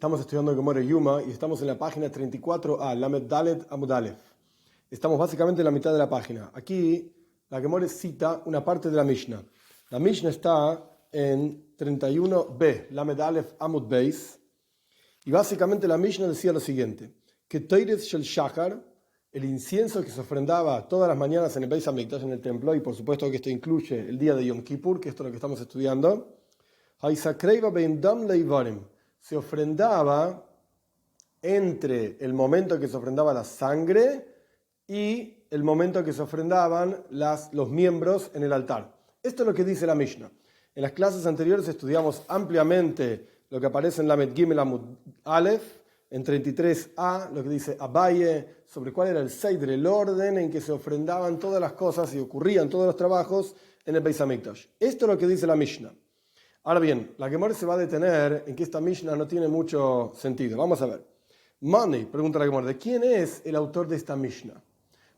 Estamos estudiando Gemara Yuma y estamos en la página 34a, Lamed Dalet Amud Aleph. Estamos básicamente en la mitad de la página. Aquí la Gemara cita una parte de la Mishnah. La Mishnah está en 31b, Lamed Aleph Amud Beis. Y básicamente la Mishnah decía lo siguiente: que Toires Shel Shachar, el incienso que se ofrendaba todas las mañanas en el Beis Hamikdash, en el templo, y por supuesto que esto incluye el día de Yom Kippur, que esto es lo que estamos estudiando, se ofrendaba entre el momento que se ofrendaba la sangre y el momento que se ofrendaban los miembros en el altar. Esto es lo que dice la Mishnah. En las clases anteriores estudiamos ampliamente lo que aparece en Lamed Gimel Amud Aleph, en 33a, lo que dice Abaye, sobre cuál era el seidre, el orden en que se ofrendaban todas las cosas y ocurrían todos los trabajos en el Beis Hamikdash. Esto es lo que dice la Mishnah. Ahora bien, la Gemara se va a detener en que esta Mishnah no tiene mucho sentido. Vamos a ver. Mani, pregunta la Gemara, ¿de quién es el autor de esta Mishnah?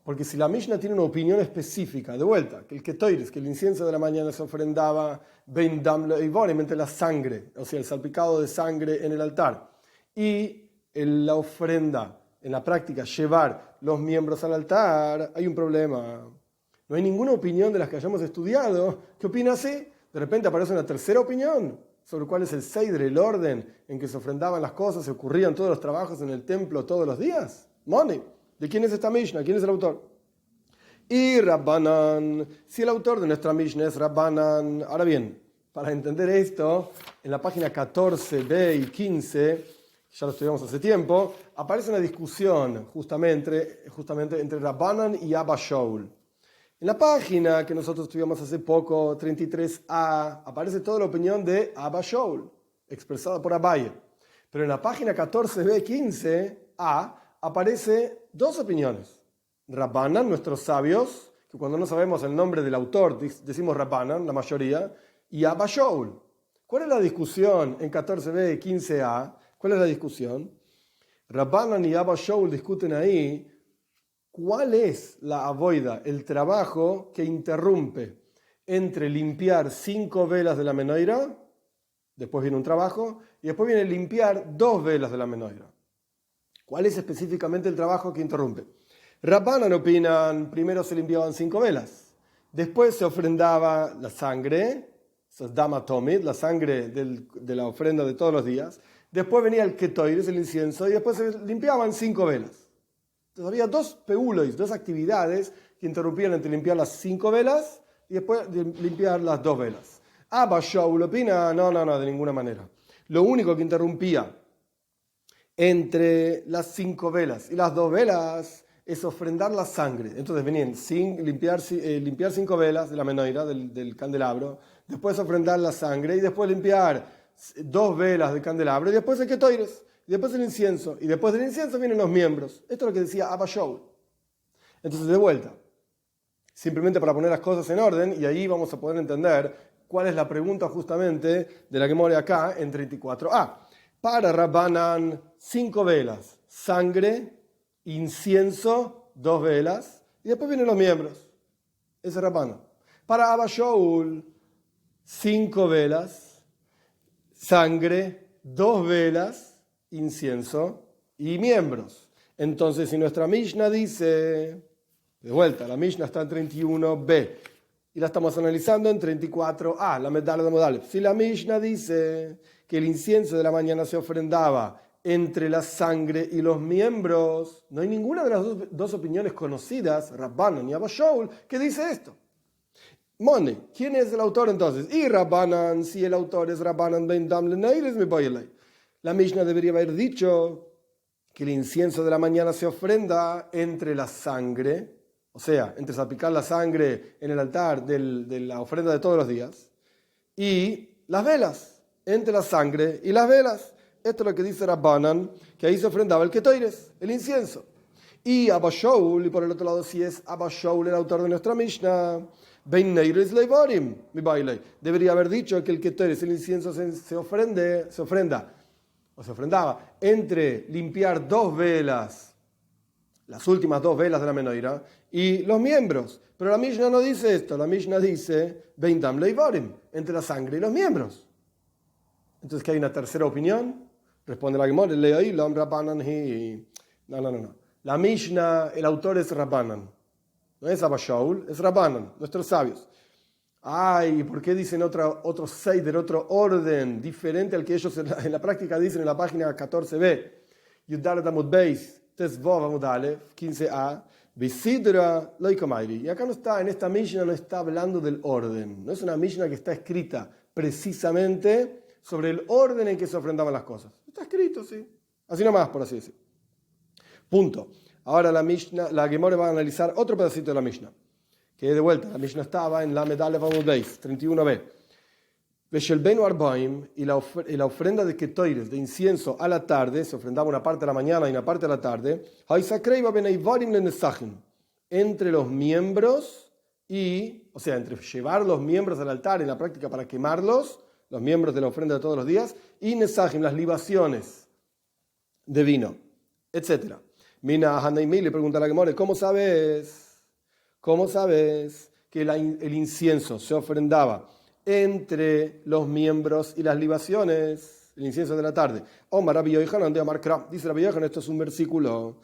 Porque si la Mishnah tiene una opinión específica, de vuelta, que el ketoires, que el incienso de la mañana se ofrendaba ben dam leivorim, entre la sangre, o sea, el salpicado de sangre en el altar, y en la ofrenda, en la práctica, llevar los miembros al altar, hay un problema. No hay ninguna opinión de las que hayamos estudiado que opina así. De repente aparece una tercera opinión sobre cuál es el seidre, el orden en que se ofrendaban las cosas, se ocurrían todos los trabajos en el templo todos los días. Moni, ¿de quién es esta Mishnah? ¿Quién es el autor? Y Rabbanan, si el autor de nuestra Mishnah es Rabbanan. Ahora bien, para entender esto, en la página 14b y 15, ya lo estudiamos hace tiempo, aparece una discusión justamente entre Rabbanan y Abba Shaul. En la página que nosotros estudiamos hace poco, 33a, aparece toda la opinión de Abba Shaul, expresada por Abaye. Pero en la página 14b, 15a, aparece dos opiniones. Rabbanan, nuestros sabios, que cuando no sabemos el nombre del autor, decimos Rabbanan, la mayoría, y Abba Shaul. ¿Cuál es la discusión en 14b, 15a? ¿Cuál es la discusión? Rabbanan y Abba Shaul discuten ahí cuál es la avoida, el trabajo que interrumpe entre limpiar 5 velas de la menorá, después viene un trabajo, y después viene limpiar 2 velas de la menorá. ¿Cuál es específicamente el trabajo que interrumpe? Rabbanan opinan, primero se limpiaban 5 velas, después se ofrendaba la sangre, dama tomid, la sangre de la ofrenda de todos los días, después venía el ketoires, el incienso, y después se limpiaban 5 velas. Entonces había dos peulois, dos actividades que interrumpían entre limpiar las 5 velas y después de limpiar las 2 velas. Abba Shaul opina, no, de ninguna manera. Lo único que interrumpía entre las 5 velas y las 2 velas es ofrendar la sangre. Entonces venían limpiar 5 velas de la menorá, del candelabro, después ofrendar la sangre y después limpiar 2 velas del candelabro y después el ketoires. Y después el incienso, y después del incienso vienen los miembros. Esto es lo que decía Abba Shaul. Entonces, de vuelta, simplemente para poner las cosas en orden, y ahí vamos a poder entender cuál es la pregunta justamente de la que mora acá en 34a. Para Rabbanan, 5 velas, sangre, incienso, 2 velas, y después vienen los miembros. Ese es Rabbanan. Para Abba Shaul, 5 velas, sangre, 2 velas, incienso y miembros. Entonces, si nuestra Mishnah dice, de vuelta, la Mishnah está en 31b y la estamos analizando en 34a, la medalla de modales. Si la Mishnah dice que el incienso de la mañana se ofrendaba entre la sangre y los miembros, no hay ninguna de las dos opiniones conocidas, Rabbanan y Abba Shaul, que dice esto. Moni, ¿quién es el autor entonces? Y Rabbanan, si el autor es Rabbanan ben dam leneiris mi boyelei. La Mishnah debería haber dicho que el incienso de la mañana se ofrenda entre la sangre, o sea, entre salpicar la sangre en el altar de la ofrenda de todos los días, y las velas, entre la sangre y las velas. Esto es lo que dice Rabbanan, que ahí se ofrendaba el ketoires, el incienso. Y Abba Shaul, y por el otro lado, si es Abba Shaul el autor de nuestra Mishnah, ben neiris leivorim mi bailei, debería haber dicho que el ketoires, el incienso, se ofrendaba entre limpiar 2 velas, las últimas 2 velas de la menorá, y los miembros. Pero la Mishnah no dice esto, la Mishnah dice ben dam leivorim, entre la sangre y los miembros. Entonces, ¿que hay una tercera opinión? Responde la Gemara, Leoilom Rabbanan hi. No. La Mishnah, el autor es Rabbanan. No es Abba Shaul, es Rabbanan, nuestros sabios. Ay, ¿por qué dicen otro Seider, otro orden diferente al que ellos en la práctica dicen en la página 14b? Yudaret Amud Beis, Tesvov Amud Aleph, 15a, Visidra Loikomairi. Y acá no está, en esta Mishnah no está hablando del orden. No es una Mishnah que está escrita precisamente sobre el orden en que se ofrendaban las cosas. Está escrito, sí. Así nomás, por así decir. Punto. Ahora la Gemara va a analizar otro pedacito de la Mishnah. Que de vuelta, la Mishnah estaba en Lamed Aleph Amud Beis, 31b. Veshelbenu Arbaim, y la ofrenda de Ketoires, de incienso a la tarde, se ofrendaba una parte a la mañana y una parte a la tarde, entre los miembros o sea, entre llevar los miembros al altar en la práctica para quemarlos, los miembros de la ofrenda de todos los días, y Nesachim, las libaciones de vino, etc. Mina Hanaimi le pregunta a la Gemara, ¿cómo sabes que el incienso se ofrendaba entre los miembros y las libaciones, el incienso de la tarde? Omar Rabbi Yochanan de Amar Kra. Dice Rabbi Yochanan, esto es un versículo.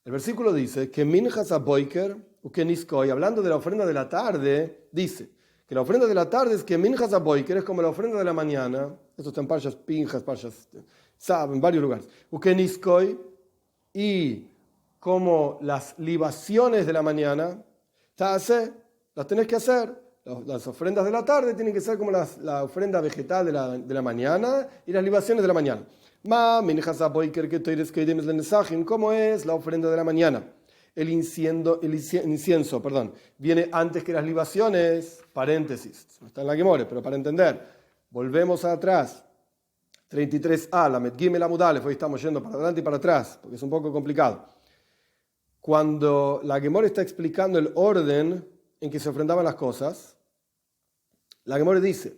El versículo dice que Minchas Aboiker Ukeniskoy, hablando de la ofrenda de la tarde, dice que la ofrenda de la tarde es que Minchas Aboiker es como la ofrenda de la mañana. Esto está en Parshas Pinjas, Parshas Sab, en varios lugares. Ukeniskoy, y como las libaciones de la mañana, las tenés que hacer. Las ofrendas de la tarde tienen que ser como la ofrenda vegetal de la mañana y las libaciones de la mañana. ¿Cómo es la ofrenda de la mañana? El incienso, viene antes que las libaciones, paréntesis, no está en la Gemara, pero para entender, volvemos atrás. 33a, la Medgimel Amud Aleph, hoy estamos yendo para adelante y para atrás, porque es un poco complicado. Cuando la Gemara está explicando el orden en que se ofrendaban las cosas, la Gemara dice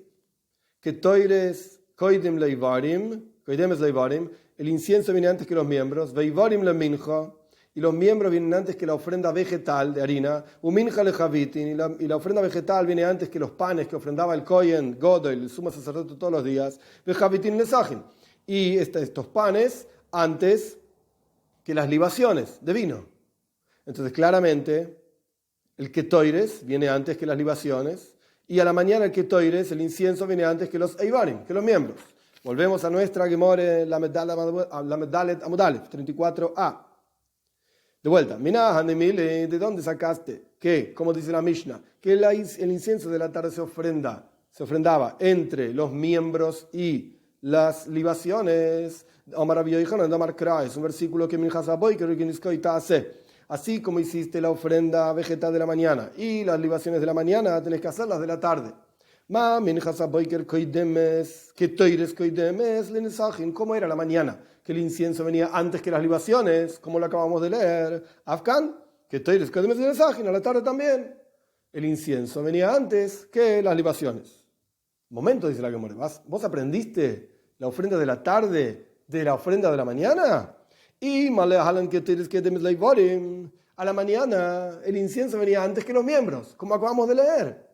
que Toires Koidem Leivarim, el incienso viene antes que los miembros, Veivarim le mincha, y los miembros vienen antes que la ofrenda vegetal de harina, Umincha le javitin, y la ofrenda vegetal viene antes que los panes que ofrendaba el Kohen Godoy, el sumo sacerdote todos los días, Vejavitin le sajin, y estos panes antes que las libaciones de vino. Entonces, claramente, el ketoires viene antes que las libaciones, y a la mañana el ketoires, el incienso, viene antes que los eivarim, que los miembros. Volvemos a nuestra Gemore, la Medalet Amud Aleph, 34a. De vuelta, ¿de dónde sacaste? Que, como dice la Mishnah, que el incienso de la tarde se ofrendaba entre los miembros y las libaciones. Omar Rabbi Yochanan de Amar Kra, es un versículo que Minchas Aboiker Ukeniskoy ta'aseh. Así como hiciste la ofrenda vegetal de la mañana y las libaciones de la mañana, tenés que hacerlas de la tarde. ¿Cómo era la mañana? Que el incienso venía antes que las libaciones, como lo acabamos de leer. Afkan, que a la tarde también. El incienso venía antes que las libaciones. Momento, dice la Gemara, ¿vos aprendiste la ofrenda de la tarde de la ofrenda de la mañana? Y a la mañana el incienso venía antes que los miembros, como acabamos de leer.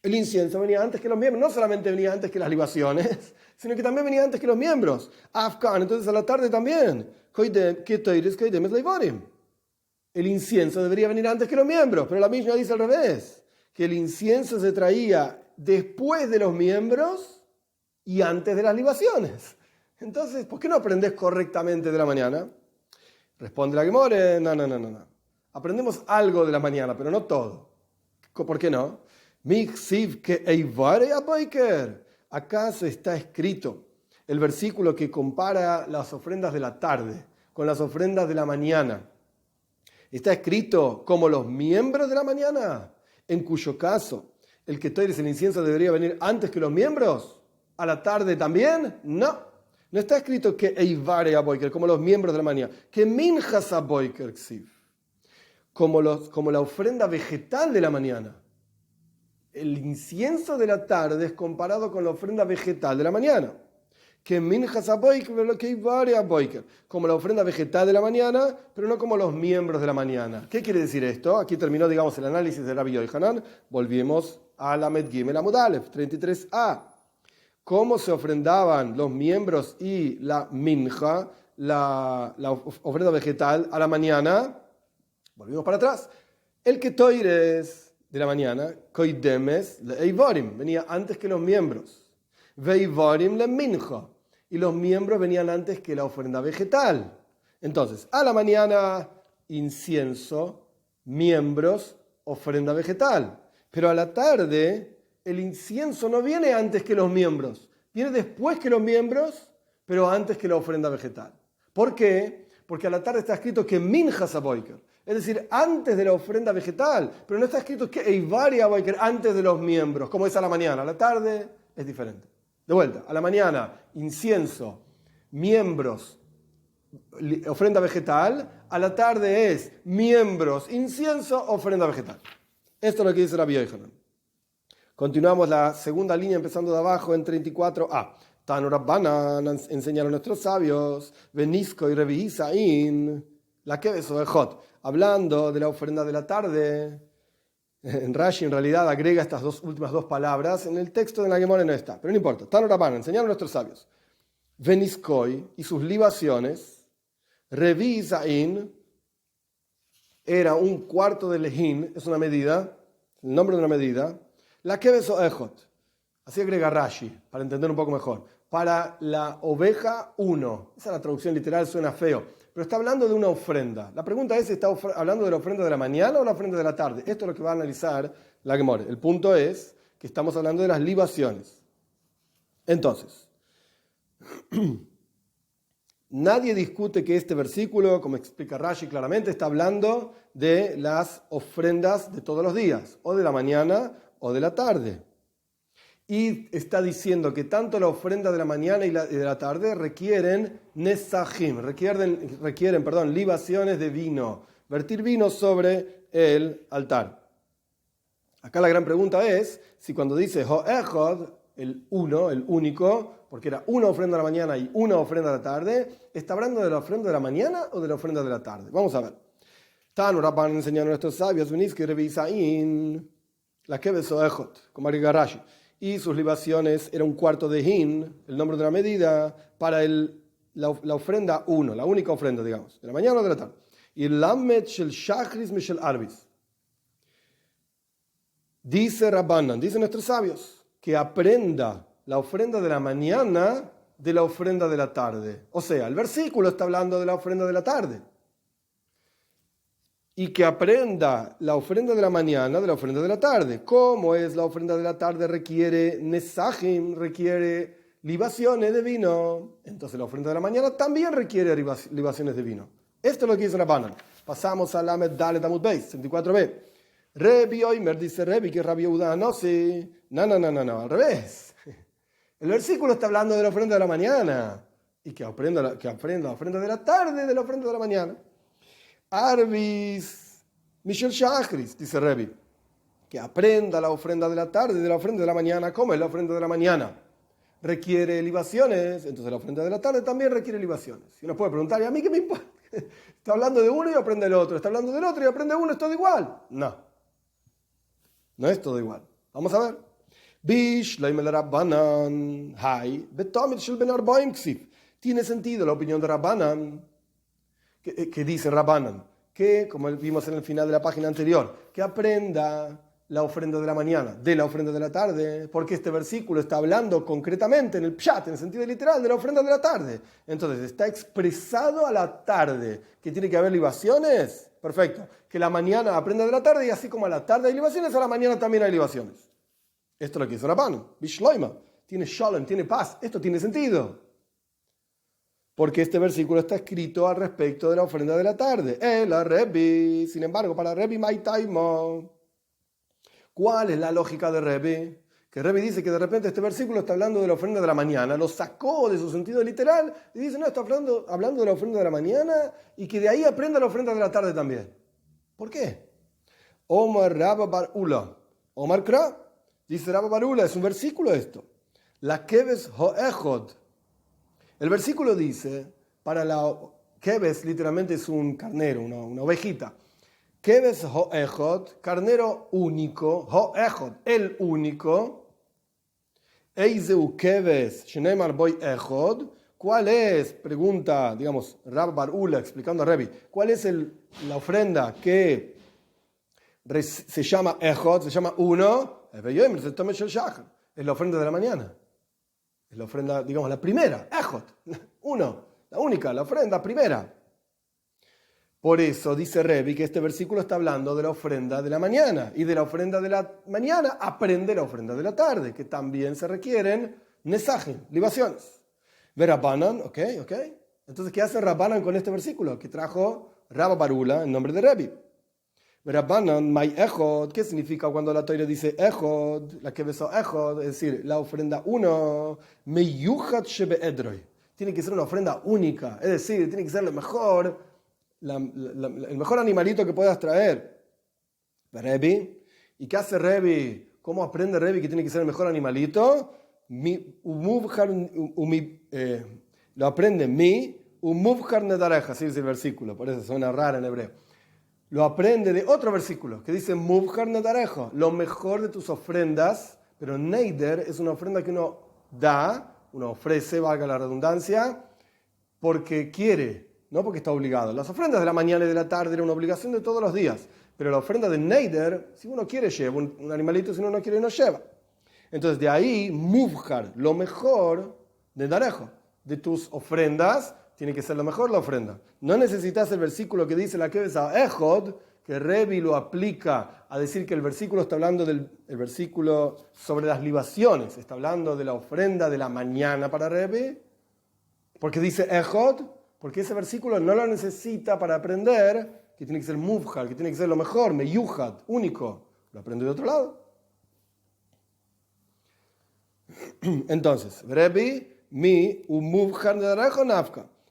El incienso venía antes que los miembros, no solamente venía antes que las libaciones, sino que también venía antes que los miembros. Afkan, entonces a la tarde también. El incienso debería venir antes que los miembros, pero la Mishnah dice al revés, que el incienso se traía después de los miembros y antes de las libaciones. Entonces, ¿por qué no aprendés correctamente de la mañana? Responde la Gemara, no. Aprendemos algo de la mañana, pero no todo. ¿Por qué no? ¿Acaso está escrito el versículo que compara las ofrendas de la tarde con las ofrendas de la mañana? ¿Está escrito como los miembros de la mañana? En cuyo caso, el ketoires, el incienso, debería venir antes que los miembros. ¿A la tarde también? No. No está escrito que Eivare Aboiker, como los miembros de la mañana, que Minchas Aboiker Ksiv, como la ofrenda vegetal de la mañana. El incienso de la tarde es comparado con la ofrenda vegetal de la mañana. Que Minchas Aboiker, que Eivare Aboiker, como la ofrenda vegetal de la mañana, pero no como los miembros de la mañana. ¿Qué quiere decir esto? Aquí terminó, digamos, el análisis de Rabbi Yochanan. Volvemos a la Medgimel Amud Aleph, 33a. cómo se ofrendaban los miembros y la minja, la ofrenda vegetal, a la mañana. Volvimos para atrás. El ketoires de la mañana, koidemes le eivorim, venía antes que los miembros. Veivorim le minja, y los miembros venían antes que la ofrenda vegetal. Entonces, a la mañana, incienso, miembros, ofrenda vegetal. Pero a la tarde, el incienso no viene antes que los miembros, viene después que los miembros, pero antes que la ofrenda vegetal. ¿Por qué? Porque a la tarde está escrito que minjas aboiker, es decir, antes de la ofrenda vegetal, pero no está escrito que eivari aboiker, antes de los miembros, como es a la mañana. A la tarde es diferente. De vuelta, a la mañana, incienso, miembros, ofrenda vegetal. A la tarde es miembros, incienso, ofrenda vegetal. Esto es lo que dice Rabbi Yochanan. Continuamos la segunda línea empezando de abajo en 34a. Tanu Rabbanan, enseñaron nuestros sabios, Benisco y Rebi Isaín, la que beso de Jot, hablando de la ofrenda de la tarde. En Rashi en realidad agrega estas últimas dos palabras, en el texto de la Gemara no está, pero no importa. Tanu Rabbanan, enseñaron nuestros sabios, Beniscoy y sus libaciones, Rebi Isaín era un cuarto de lejín, es una medida, el nombre de una medida, la que beso ejot, así agrega Rashi, para entender un poco mejor, para la oveja 1, esa es la traducción literal, suena feo, pero está hablando de una ofrenda. La pregunta es, ¿está hablando de la ofrenda de la mañana o la ofrenda de la tarde? Esto es lo que va a analizar la Gemara. El punto es que estamos hablando de las libaciones. Entonces, nadie discute que este versículo, como explica Rashi claramente, está hablando de las ofrendas de todos los días, o de la mañana o de la tarde. Y está diciendo que tanto la ofrenda de la mañana y de la tarde requieren nesajim, requieren libaciones de vino, vertir vino sobre el altar. Acá la gran pregunta es, si cuando dice Ho'echod, el uno, el único, porque era una ofrenda de la mañana y una ofrenda de la tarde, ¿está hablando de la ofrenda de la mañana o de la ofrenda de la tarde? Vamos a ver. Tanu Rabban enseñaron a nuestros sabios, Benisco y Rebi Isaín, la que besó Ejot, como agrega Rashi. Y sus libaciones era un cuarto de hin, el nombre de la medida, para la ofrenda 1, la única ofrenda, digamos, de la mañana o de la tarde. Y lamet shel shachris mishel arbis. Dice Rabbanan, dicen nuestros sabios, que aprenda la ofrenda de la mañana de la ofrenda de la tarde. O sea, el versículo está hablando de la ofrenda de la tarde. Y que aprenda la ofrenda de la mañana de la ofrenda de la tarde. ¿Cómo es la ofrenda de la tarde? Requiere nesajim, requiere libaciones de vino. Entonces la ofrenda de la mañana también requiere libaciones de vino. Esto es lo que dice Rabbanan. Pasamos a Lamed Dalet Amud Beis, 64b. Rebi Oimer dice Rebi que Rabbi Yehuda no, sí. No, al revés. El versículo está hablando de la ofrenda de la mañana. Y que aprenda la ofrenda de la tarde de la ofrenda de la mañana. Arbis, Michel Shachris, dice Rebi, que aprenda la ofrenda de la tarde de la ofrenda de la mañana. ¿Cómo es la ofrenda de la mañana? Requiere libaciones, entonces la ofrenda de la tarde también requiere libaciones. Y uno puede preguntar, ¿y a mí qué me importa? Está hablando de uno y aprende el otro, está hablando del otro y aprende uno, ¿es todo igual? No es todo igual. Vamos a ver. Tiene sentido la opinión de Rabbanan. Que dice Rabbanan, que, como vimos en el final de la página anterior, que aprenda la ofrenda de la mañana de la ofrenda de la tarde, porque este versículo está hablando concretamente en el pshat, en el sentido literal, de la ofrenda de la tarde. Entonces, está expresado a la tarde que tiene que haber libaciones. Perfecto. Que la mañana aprenda de la tarde y así como a la tarde hay libaciones, a la mañana también hay libaciones. Esto es lo que dice Rabbanan. Bishloima. Tiene shalom, tiene paz. Esto tiene sentido. Porque este versículo está escrito al respecto de la ofrenda de la tarde. La Rebi, sin embargo, para Rebi Maitaimo, ¿cuál es la lógica de Rebi? Que Rebi dice que de repente este versículo está hablando de la ofrenda de la mañana, lo sacó de su sentido literal y dice, no, está hablando de la ofrenda de la mañana y que de ahí aprenda la ofrenda de la tarde también. ¿Por qué? Omar Rabba Bar Ula. Omar Kra, dice Rabba Bar Ula, es un versículo esto. La Keves Ho'echod. El versículo dice, para la Keves literalmente es un carnero, una ovejita. Keves Ho'echod, carnero único, Ho'echod, el único. Eizeu keves shenemar boy echod. ¿Cuál es? Pregunta, digamos, Rab Bar Ula explicando a Rebi. ¿Cuál es la ofrenda que se llama echod, se llama uno? Es la ofrenda de la mañana. Es la ofrenda, digamos, la primera. Echod, uno, la única, la ofrenda primera. Por eso dice Rebi que este versículo está hablando de la ofrenda de la mañana. Y de la ofrenda de la mañana aprende la ofrenda de la tarde, que también se requieren nesajim, libaciones. Ve Rabbanan, ok. Entonces, ¿qué hace Rabbanan con este versículo? Que trajo Rabba Barula en nombre de Rebi. Ve Rabbanan, may echod, ¿qué significa cuando la Torah dice echod? La que besó echod, es decir, la ofrenda uno, meyuchat shebe edroi. Tiene que ser una ofrenda única, es decir, tiene que ser lo mejor, el mejor animalito que puedas traer. Rebi, ¿y qué hace Rebi? ¿Cómo aprende Rebi que tiene que ser el mejor animalito? Lo aprende así dice el versículo, por eso suena raro en hebreo. Lo aprende de otro versículo que dice mubhar nedarejo, lo mejor de tus ofrendas, pero neider es una ofrenda que uno da, uno ofrece, valga la redundancia, porque quiere, no porque está obligado. Las ofrendas de la mañana y de la tarde eran una obligación de todos los días, pero la ofrenda de neider, si uno quiere lleva un animalito, si uno no quiere no lleva. Entonces de ahí, mubhar, lo mejor de Darejo, de tus ofrendas, tiene que ser lo mejor la ofrenda. No necesitas el versículo que dice la que ves a Echod, que Rebi lo aplica a decir que el versículo está hablando del versículo sobre las libaciones, está hablando de la ofrenda de la mañana para Rebi, porque dice Echod, porque ese versículo no lo necesita para aprender que tiene que ser mubhar, que tiene que ser lo mejor, meyuhad, único. Lo aprende de otro lado. Entonces, Rebi,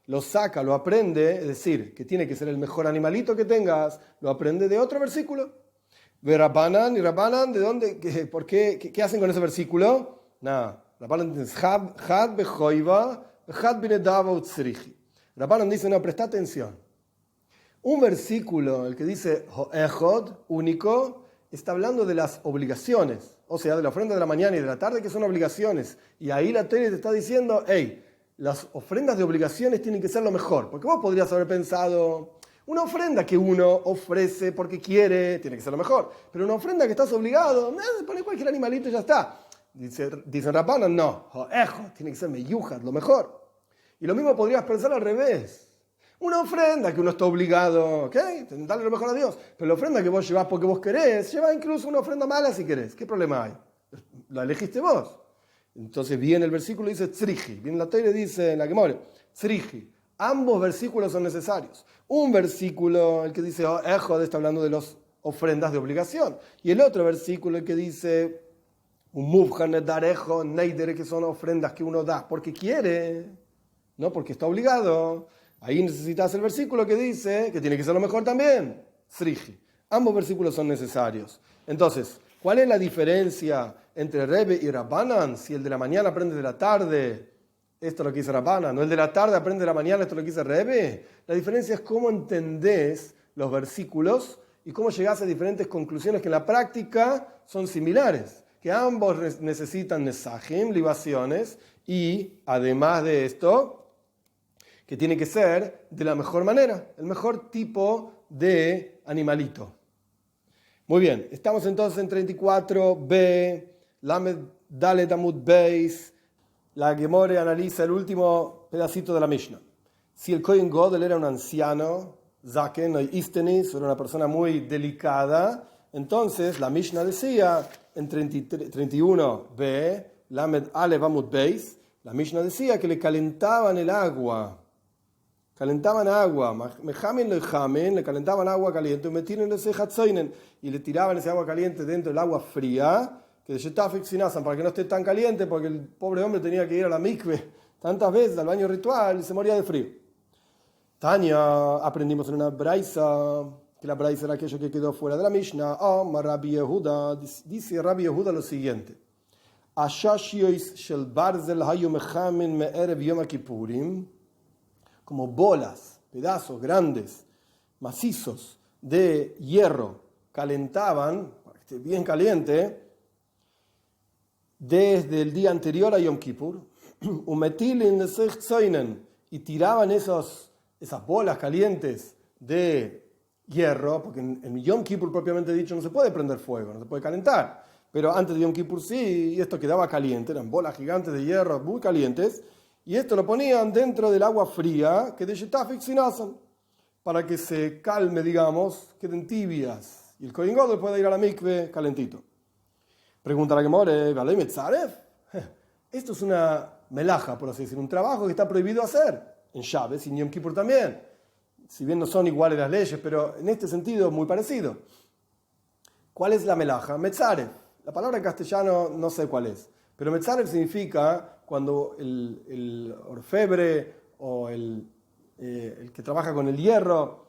lo saca, lo aprende, es decir, que tiene que ser el mejor animalito que tengas, lo aprende de otro versículo. Ve Rabbanan, y Rabbanan, ¿de dónde? ¿Por qué? ¿Qué hacen con ese versículo? Nada. Rabbanan dice, Rabbanan dice, no, presta atención. Un versículo, el que dice Echod, único, está hablando de las obligaciones, o sea, de la ofrenda de la mañana y de la tarde, que son obligaciones. Y ahí la Torah te está diciendo, hey, las ofrendas de obligaciones tienen que ser lo mejor. Porque vos podrías haber pensado, una ofrenda que uno ofrece porque quiere, tiene que ser lo mejor. Pero una ofrenda que estás obligado, pone cualquier animalito y ya está. Dicen Rabbanan, no, tiene que ser meyuhat, lo mejor. Y lo mismo podrías pensar al revés. Una ofrenda que uno está obligado, ¿ok? Darle lo mejor a Dios. Pero la ofrenda que vos llevás porque vos querés, lleva incluso una ofrenda mala si querés. ¿Qué problema hay? La elegiste vos. Entonces viene el versículo y dice tzriji. Viene la Torah y dice en la Gemara, tzriji. Ambos versículos son necesarios. Un versículo, el que dice Echod, está hablando de las ofrendas de obligación. Y el otro versículo, el que dice mubhar nedarejo, neider, que son ofrendas que uno da porque quiere, no porque está obligado. Ahí necesitas el versículo que dice que tiene que ser lo mejor también. Tzriji. Ambos versículos son necesarios. Entonces, ¿cuál es la diferencia entre Rebi y Rabbanan? Si el de la mañana aprende de la tarde, esto es lo que dice Rabbanan, no el de la tarde aprende de la mañana, esto es lo que dice Rebi. La diferencia es cómo entendés los versículos y cómo llegás a diferentes conclusiones que en la práctica son similares. Que ambos necesitan nesajim, libaciones, y además de esto, que tiene que ser de la mejor manera, el mejor tipo de animalito. Muy bien, estamos entonces en 34b, Lamed Dalet Amud Beis. La Gemara analiza el último pedacito de la Mishnah. Si el Kohen Gadol era un anciano, Zaken o Istenis, era una persona muy delicada, entonces la Mishnah decía en 31b, Lamed Alev Amud Beis, la Mishnah decía que le calentaban el agua. Calentaban agua, le calentaban agua caliente, y le tiraban ese agua caliente dentro del agua fría, que de para que no esté tan caliente, porque el pobre hombre tenía que ir a la mikve tantas veces al baño ritual y se moría de frío. Tania, aprendimos en una braisa, que la braisa era aquello que quedó fuera de la Mishnah. Rabbi Yehuda, dice Rabbi Yehuda lo siguiente: Ashashiois shel barzel hayu mechamen me'erev yom kippurim, como bolas, pedazos grandes, macizos de hierro, calentaban, para que esté bien caliente, desde el día anterior a Yom Kippur, y tiraban esas bolas calientes de hierro, porque en Yom Kippur propiamente dicho no se puede prender fuego, no se puede calentar, pero antes de Yom Kippur sí, y esto quedaba caliente, eran bolas gigantes de hierro muy calientes, y esto lo ponían dentro del agua fría, que de Shetafik Sinasan, para que se calme, digamos, queden tibias, y el Kohen Gadol pueda ir a la mikve calentito. Pregunta la Gemara, ¿Valei Metzaref? Esto es una melaja, por así decirlo, un trabajo que está prohibido hacer en Shabbat y en Yom Kippur también. Si bien no son iguales las leyes, pero en este sentido muy parecido. ¿Cuál es la melaja? Metzaref. La palabra en castellano no sé cuál es, pero Metzaref significa cuando el orfebre o el que trabaja con el hierro,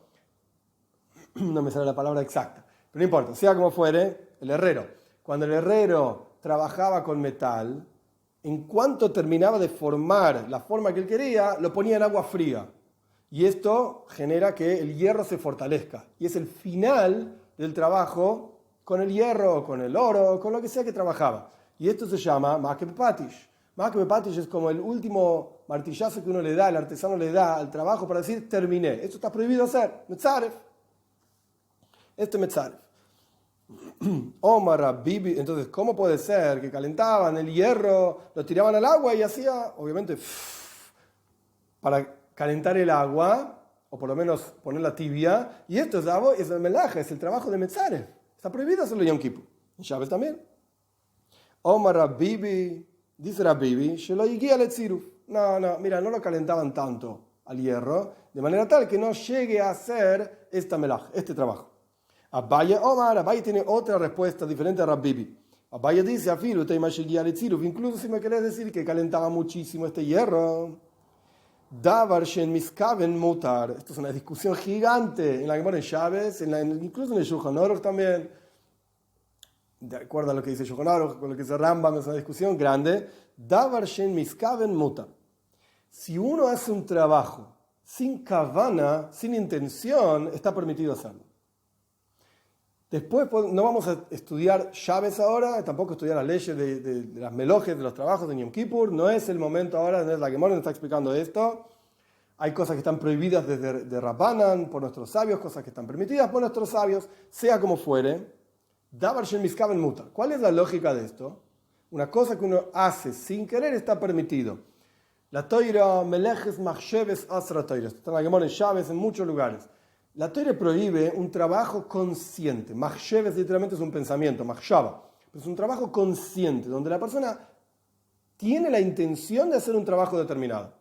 no me sale la palabra exacta, pero no importa, sea como fuere, el herrero. Cuando el herrero trabajaba con metal, en cuanto terminaba de formar la forma que él quería, lo ponía en agua fría. Y esto genera que el hierro se fortalezca. Y es el final del trabajo con el hierro, o con el oro, con lo que sea que trabajaba. Y esto se llama Makebe Patish. Makebe Patish es como el último martillazo que uno le da, el artesano le da al trabajo para decir, terminé. Esto está prohibido hacer. Metzaref. Esto es Metzaref. Omar Rabbi, entonces, ¿cómo puede ser que calentaban el hierro, lo tiraban al agua y hacía, obviamente, para calentar el agua, o por lo menos ponerla tibia, y esto es el melaje, es el trabajo de Metzaref. Está prohibido hacerlo en Yom Kippur. En Shabbat también. Omar Rabbi, dice Rabbi, no, mira, no lo calentaban tanto al hierro, de manera tal que no llegue a hacer esta melaje, este trabajo. Abaye tiene otra respuesta diferente a Rabbi. Abaye dice, incluso si me querés decir que calentaba muchísimo este hierro, Davar shen miskaven mutar. Esto es una discusión gigante en la Gemara en Shabbat, incluso en el Shulchan Aruch también. De acuerdo a lo que dice Shulchan Aruch, con lo que dice Rambam, es una discusión grande. Davar shen miskaven mutar. Si uno hace un trabajo sin kavana, sin intención, está permitido hacerlo. Después no vamos a estudiar Shabbat ahora, tampoco estudiar las leyes de las melojes, de los trabajos de Yom Kippur. No es el momento ahora, no es la Gemara nos está explicando esto. Hay cosas que están prohibidas desde de Rabbanan por nuestros sabios, cosas que están permitidas por nuestros sabios, sea como fuere. Davar shen miskaven mutar. ¿Cuál es la lógica de esto? Una cosa que uno hace sin querer está permitido. La Toira melejes machsheves asra Toira. Está en la Gemara en Shabbat en muchos lugares. La Torah prohíbe un trabajo consciente. Machsheves literalmente es un pensamiento, machshava. Es un trabajo consciente, donde la persona tiene la intención de hacer un trabajo determinado.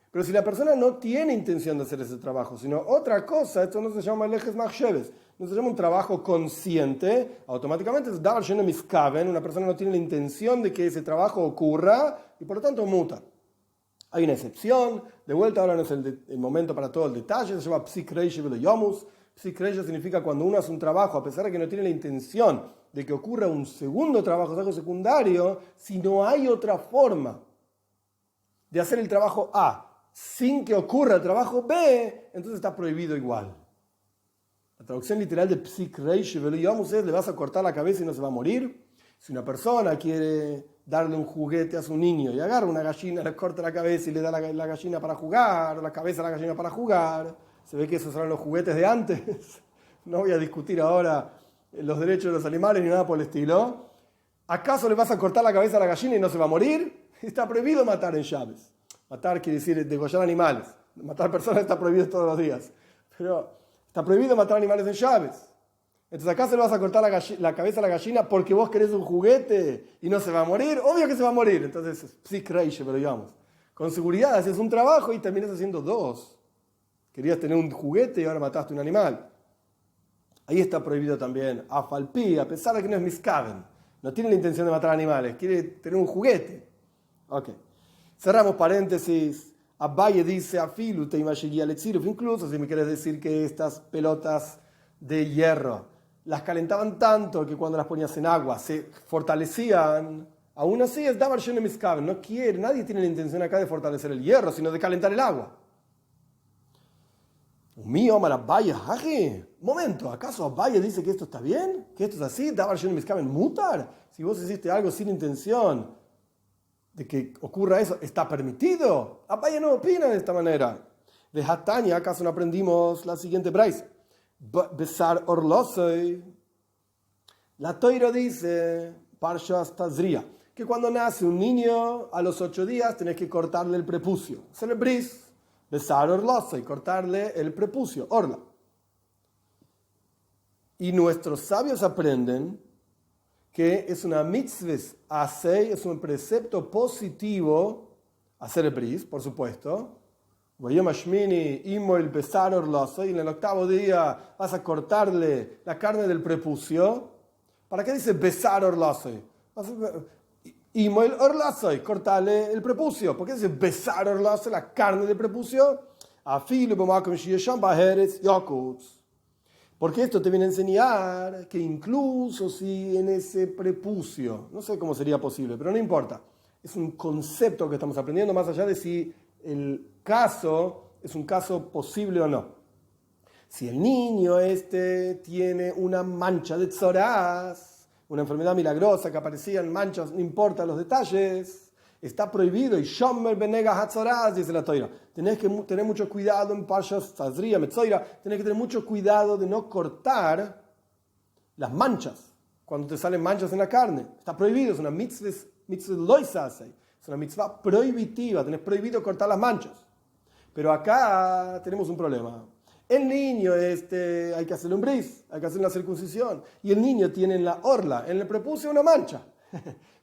Pero si la persona no tiene intención de hacer ese trabajo, sino otra cosa, esto no se llama lejes machsheves, no se llama un trabajo consciente, automáticamente es davar sheno miskaven, una persona no tiene la intención de que ese trabajo ocurra y por lo tanto muta. Hay una excepción, de vuelta ahora no es el momento para todo el detalle, se llama psik reishe velo yomus. Psik reishe significa cuando uno hace un trabajo, a pesar de que no tiene la intención de que ocurra un segundo trabajo, algo secundario, si no hay otra forma de hacer el trabajo A sin que ocurra el trabajo B, entonces está prohibido igual. La traducción literal de psik reishe velo yomus es, le vas a cortar la cabeza y no se va a morir. Si una persona quiere darle un juguete a su niño y agarra una gallina, le corta la cabeza y le da la gallina para jugar, o la cabeza a la gallina para jugar, se ve que esos eran los juguetes de antes. No voy a discutir ahora los derechos de los animales ni nada por el estilo. ¿Acaso le vas a cortar la cabeza a la gallina y no se va a morir? Está prohibido matar en Shabbat. Matar quiere decir degollar animales. Matar personas está prohibido todos los días. Pero está prohibido matar animales en Shabbat. Entonces acá se le vas a cortar la cabeza a la gallina porque vos querés un juguete y no se va a morir. Obvio que se va a morir. Entonces, psik reishe, pero digamos, con seguridad haces un trabajo y terminas haciendo dos. Querías tener un juguete y ahora mataste un animal. Ahí está prohibido también. Afalpi, a pesar de que no es miskaven. No tiene la intención de matar animales. Quiere tener un juguete. Ok. Cerramos paréntesis. Abaye dice, afilu te imaginaría lexiruf. Incluso si me quieres decir que estas pelotas de hierro las calentaban tanto que cuando las ponías en agua se fortalecían, aún así es davar sheno miskaven. No quiere, nadie tiene la intención acá de fortalecer el hierro, sino de calentar el agua. Momento, ¿acaso Abaye dice que esto está bien? ¿Que esto es así? Davar sheno miskaven mutar. Si vos hiciste algo sin intención de que ocurra eso, ¿está permitido? Abaye no opina de esta manera. De Hatania, ¿acaso no aprendimos la siguiente braisa? Besar orlosoi. La Toira dice, Parshas Tazria, que cuando nace un niño, a los 8 días tenés que cortarle el prepucio. Hacer el bris, besar orlosoi, cortarle el prepucio, orla. Y nuestros sabios aprenden que es una mitzvah asei, es un precepto positivo, hacer el bris, por supuesto. Y en el 8º día vas a cortarle la carne del prepucio. ¿Para qué dice besar orlasoi? Imoel orlasoi, cortarle el prepucio. ¿Por qué dice besar orlasoi, la carne del prepucio? Porque esto te viene a enseñar que incluso si en ese prepucio, no sé cómo sería posible, pero no importa, es un concepto que estamos aprendiendo más allá de si el caso es un caso posible o no. Si el niño tiene una mancha de tzorás, una enfermedad milagrosa que aparecían manchas, no importa los detalles, está prohibido. Y shomer benega hatzorás, dice la Toira. Tenés que tener mucho cuidado en Parshas Tazria, Metzoira, tenés que tener mucho cuidado de no cortar las manchas. Cuando te salen manchas en la carne, está prohibido, es una mitzvah loisasei, es una mitzvah prohibitiva, tenés prohibido cortar las manchas. Pero acá tenemos un problema. El niño hay que hacerle un bris, hay que hacerle una circuncisión. Y el niño tiene en la orla, en el prepucio, una mancha.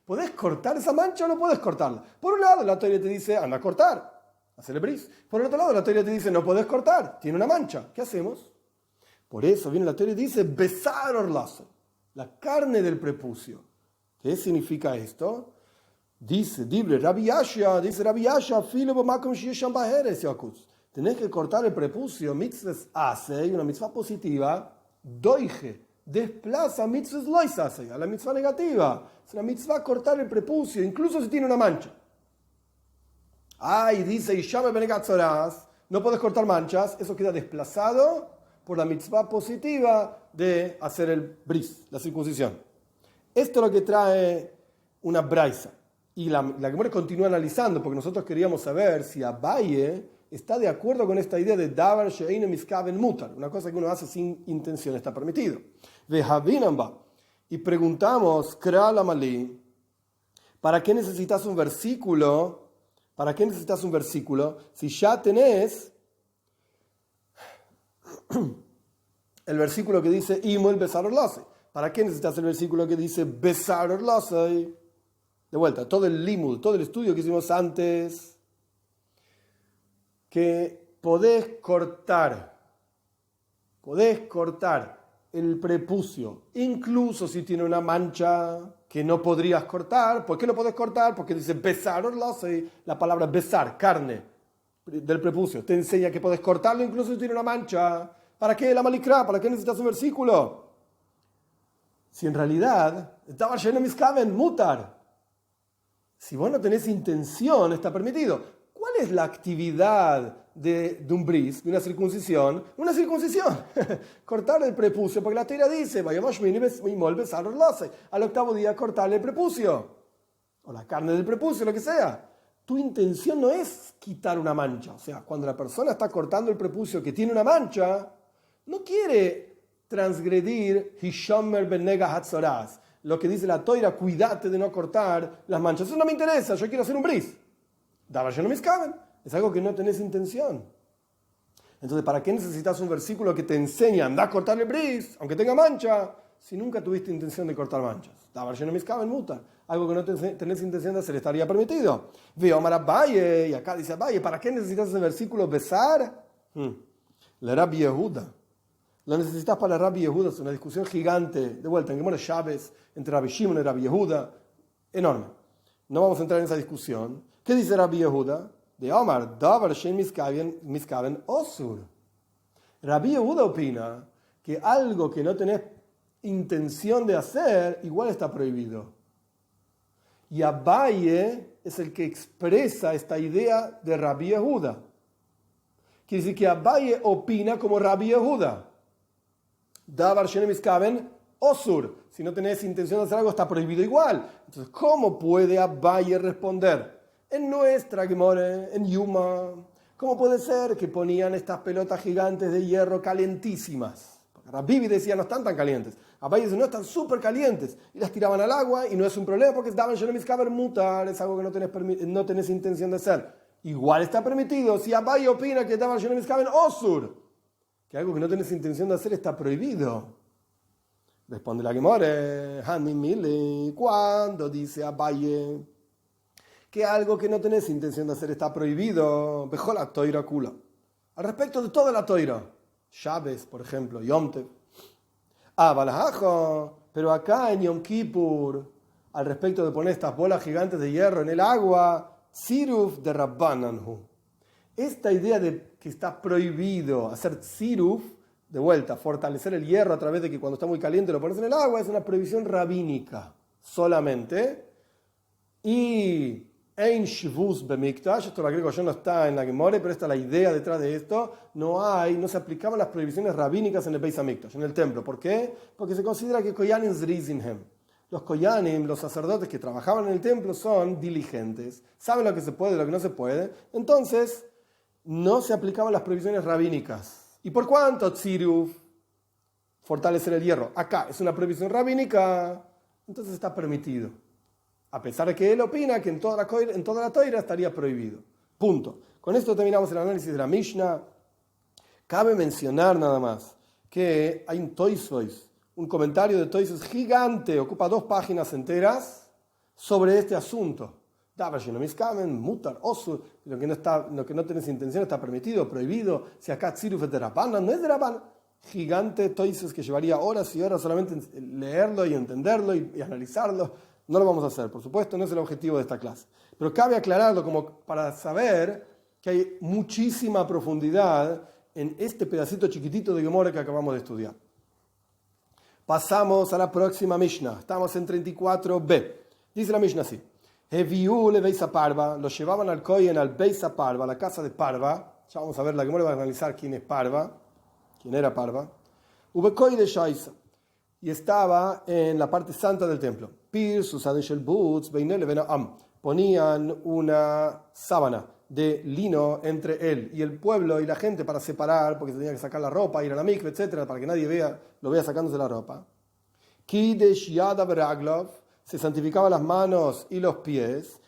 ¿Podés cortar esa mancha o no podés cortarla? Por un lado, la Torah te dice, anda a cortar, hacerle bris. Por el otro lado, la Torah te dice, no podés cortar, tiene una mancha. ¿Qué hacemos? Por eso viene la Torah y dice, besar orlazo, la carne del prepucio. ¿Qué significa esto? Dice Rabbi Yasha, filo b'makom sheyesham baheres yakutz. Tenés que cortar el prepucio, mitzvah hace, una mitzvah positiva, doige, desplaza mitzvah lois hace, a la mitzvah negativa. Es una mitzvah cortar el prepucio, incluso si tiene una mancha. Dice, Ishame benegatzoraz, no podés cortar manchas, eso queda desplazado por la mitzvah positiva de hacer el bris, la circuncisión. Esto es lo que trae una braisa. Y la Gemara continúa analizando, porque nosotros queríamos saber si Abaye está de acuerdo con esta idea de davar she'eino miskaven mutar, una cosa que uno hace sin intención está permitido. Y preguntamos, ¿para qué necesitas un versículo? ¿Para qué necesitas un versículo si ya tenés el versículo que dice Imoel besar orlasei? ¿Para qué necesitas el versículo que dice besar orlasei? De vuelta, todo el limud, todo el estudio que hicimos antes, que podés cortar el prepucio, incluso si tiene una mancha que no podrías cortar. ¿Por qué no podés cortar? Porque dice besar orlasei, la palabra besar, carne del prepucio, te enseña que podés cortarlo incluso si tiene una mancha. ¿Para qué la malikra? ¿Para qué necesitas un versículo? Si en realidad, estaba lleno de miskaven, mutar. Si vos no tenés intención, está permitido. ¿Cuál es la actividad de un bris, de una circuncisión? Una circuncisión. Cortar el prepucio, porque la Torah dice, al 8º día cortarle el prepucio. O la carne del prepucio, lo que sea. Tu intención no es quitar una mancha. O sea, cuando la persona está cortando el prepucio que tiene una mancha, no quiere transgredir Hishomer ben Nega Hatzoraz. Lo que dice la Toira, cuídate de no cortar las manchas. Eso no me interesa, yo quiero hacer un bris. Davar no me escaben. Es algo que no tenés intención. Entonces, ¿para qué necesitas un versículo que te enseña anda a cortar el bris, aunque tenga mancha, si nunca tuviste intención de cortar manchas? Davar no me escaben, muta. Algo que no tenés intención de hacer estaría permitido. Veo Omar Abaye, y acá dice Abaye, ¿para qué necesitas ese versículo besar? La Rabbi Yehuda. Lo necesitas para Rabbi Yehuda, es una discusión gigante, de vuelta, en Gemara Chávez, entre Rabbi Shimon y Rabbi Yehuda, enorme. No vamos a entrar en esa discusión. ¿Qué dice Rabbi Yehuda? De Omar, Davar Shem Miskaven Osur. Rabbi Yehuda opina que algo que no tenés intención de hacer, igual está prohibido. Y Abaye es el que expresa esta idea de Rabbi Yehuda. Quiere decir que Abaye opina como Rabbi Yehuda. Davar shenem miskaven Osur. Si no tenés intención de hacer algo, está prohibido igual. Entonces, ¿cómo puede Abaye responder? En nuestra Gemore, en Yuma, ¿cómo puede ser que ponían estas pelotas gigantes de hierro calentísimas? Rabbi decía, no están tan calientes. Abaye dice, no, están súper calientes. Y las tiraban al agua y no es un problema porque estaban Yonemis mutar, es algo que no tenés intención de hacer. Igual está permitido. Si Abaye opina que estaban Yonemis Osur, que algo que no tenés intención de hacer está prohibido. Responde la Gemore, Hanimile, ¿cuándo dice Abaye que algo que no tenés intención de hacer está prohibido? Bejó la toira kula. Al respecto de toda la toira. Shabbos, por ejemplo, Yom Tev. Balajajo, pero acá en Yom Kippur, al respecto de poner estas bolas gigantes de hierro en el agua, Siruf de Rabbananhu. Esta idea de que está prohibido hacer Siruf, de vuelta, fortalecer el hierro a través de que cuando está muy caliente lo pones en el agua, es una prohibición rabínica solamente. Y Ein Shvus Bemikdash, esto lo agrego yo, no está en la Gemore, pero esta es la idea detrás de esto. No se aplicaban las prohibiciones rabínicas en el Beis Hamikdash, en el templo. ¿Por qué? Porque se considera que Koyanim Zrizinhem. Los Koyanim, los sacerdotes que trabajaban en el templo, son diligentes, saben lo que se puede y lo que no se puede. Entonces, no se aplicaban las prohibiciones rabínicas. ¿Y por cuánto Tziruf? Fortalecer el hierro. Acá es una prohibición rabínica, entonces está permitido. A pesar de que él opina que en toda la toira estaría prohibido. Punto. Con esto terminamos el análisis de la Mishnah. Cabe mencionar nada más que hay un Toisvos, un comentario de Toisvos gigante, ocupa 2 páginas enteras sobre este asunto. Mutar, Osur, lo que no tenés intención está permitido, prohibido. Si acá Tziruf es de Rabbanan, no es de Rabbanan. Gigante Toisvos que llevaría horas y horas solamente leerlo y entenderlo y analizarlo. No lo vamos a hacer, por supuesto, no es el objetivo de esta clase. Pero cabe aclararlo como para saber que hay muchísima profundidad en este pedacito chiquitito de Gemara que acabamos de estudiar. Pasamos a la próxima Mishnah. Estamos en 34b. Dice la Mishnah así. Heviu le Beis Parva, lo llevaban al Kohen al Beis Parva, a la casa de Parva. Ya vamos a ver, la Gemara va a analizar quién es Parva, quién era Parva. Ubekoi de Shaisa. Y estaba en la parte santa del templo. Ponían una sábana de lino entre él y el pueblo y la gente para separar, porque tenía que sacar la ropa, ir a la mikve, etc., para que nadie lo vea sacándose la ropa. Se santificaba las manos y los pies,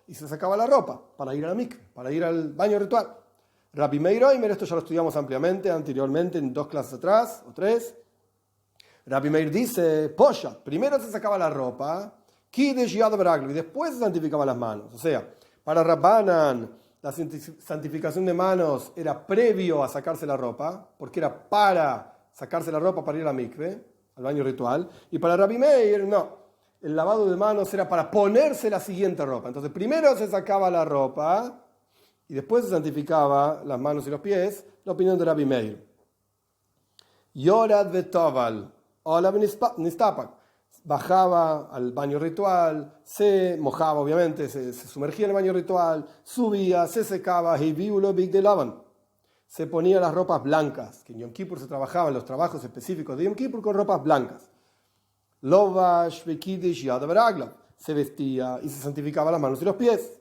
y se sacaba la ropa para ir a la mikve, para ir al baño ritual. Rabbi Meir Oimer, esto ya lo estudiamos ampliamente anteriormente en 2 clases atrás, o 3. Rabbi Meir dice, Poshat, primero se sacaba la ropa, y después se santificaba las manos. O sea, para Rabbanan, la santificación de manos era previo a sacarse la ropa, porque era para sacarse la ropa para ir a la mikve, al baño ritual. Y para Rabbi Meir, no, el lavado de manos era para ponerse la siguiente ropa. Entonces, primero se sacaba la ropa y después se santificaba las manos y los pies, la opinión de Rabbi Meir. Yorad vetoval. Bajaba al baño ritual, se mojaba obviamente, se sumergía en el baño ritual, subía, se secaba, se ponía las ropas blancas, que en Yom Kippur se trabajaban los trabajos específicos de Yom Kippur con ropas blancas. Se vestía y se santificaba las manos y los pies.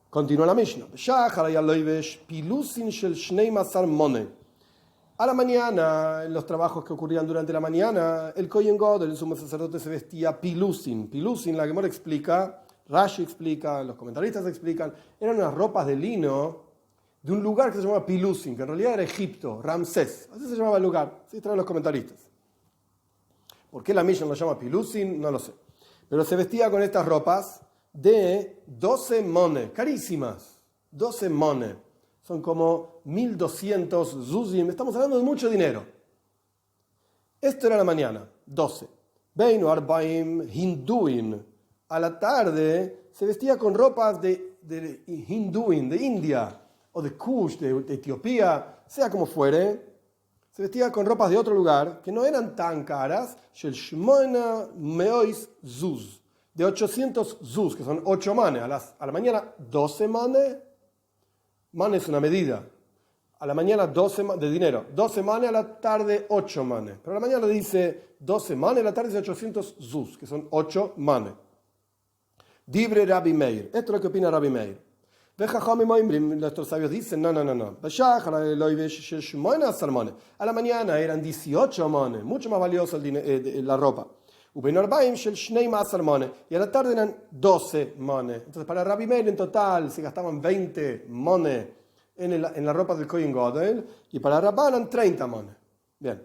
Continúa la Mishnah. A la mañana, en los trabajos que ocurrían durante la mañana, el Kohen Gadol, el sumo sacerdote, se vestía pilusin. Pilusin, la Gemara explica, Rashi explica, los comentaristas explican, eran unas ropas de lino de un lugar que se llamaba Pilusin, que en realidad era Egipto, Ramsés. Así se llamaba el lugar, así traen los comentaristas. ¿Por qué la Mishnah lo llama Pilusin? No lo sé. Pero se vestía con estas ropas de 12 mones, carísimas, 12 mones. Son como 1200 zuzim. Estamos hablando de mucho dinero. Esto era la mañana, 12. Beinu arbaim hinduin. A la tarde se vestía con ropas de hinduin, de India, o de Kush, de Etiopía, sea como fuere. Se vestía con ropas de otro lugar, que no eran tan caras. Shel shmoina meois zuz. De 800 zuz, que son 8 manes. A la mañana, 12 manes. Man es una medida. a la mañana 12 de dinero, 12 manes, a la tarde 8 manes. Pero a la mañana dice 12 manes, a la tarde dice 800 zuz, que son 8 manes. Dibre Rabbi Meir. Esto es lo que opina Rabbi Meir. Nuestros sabios dicen, no. A la mañana eran 18 manes, mucho más valioso la ropa. Y a la tarde eran 12 manes. Entonces para Rabbi Meir en total se gastaban 20 manes en la ropa del Kohen Gadol, y para Rabbanan 30 manes. Bien.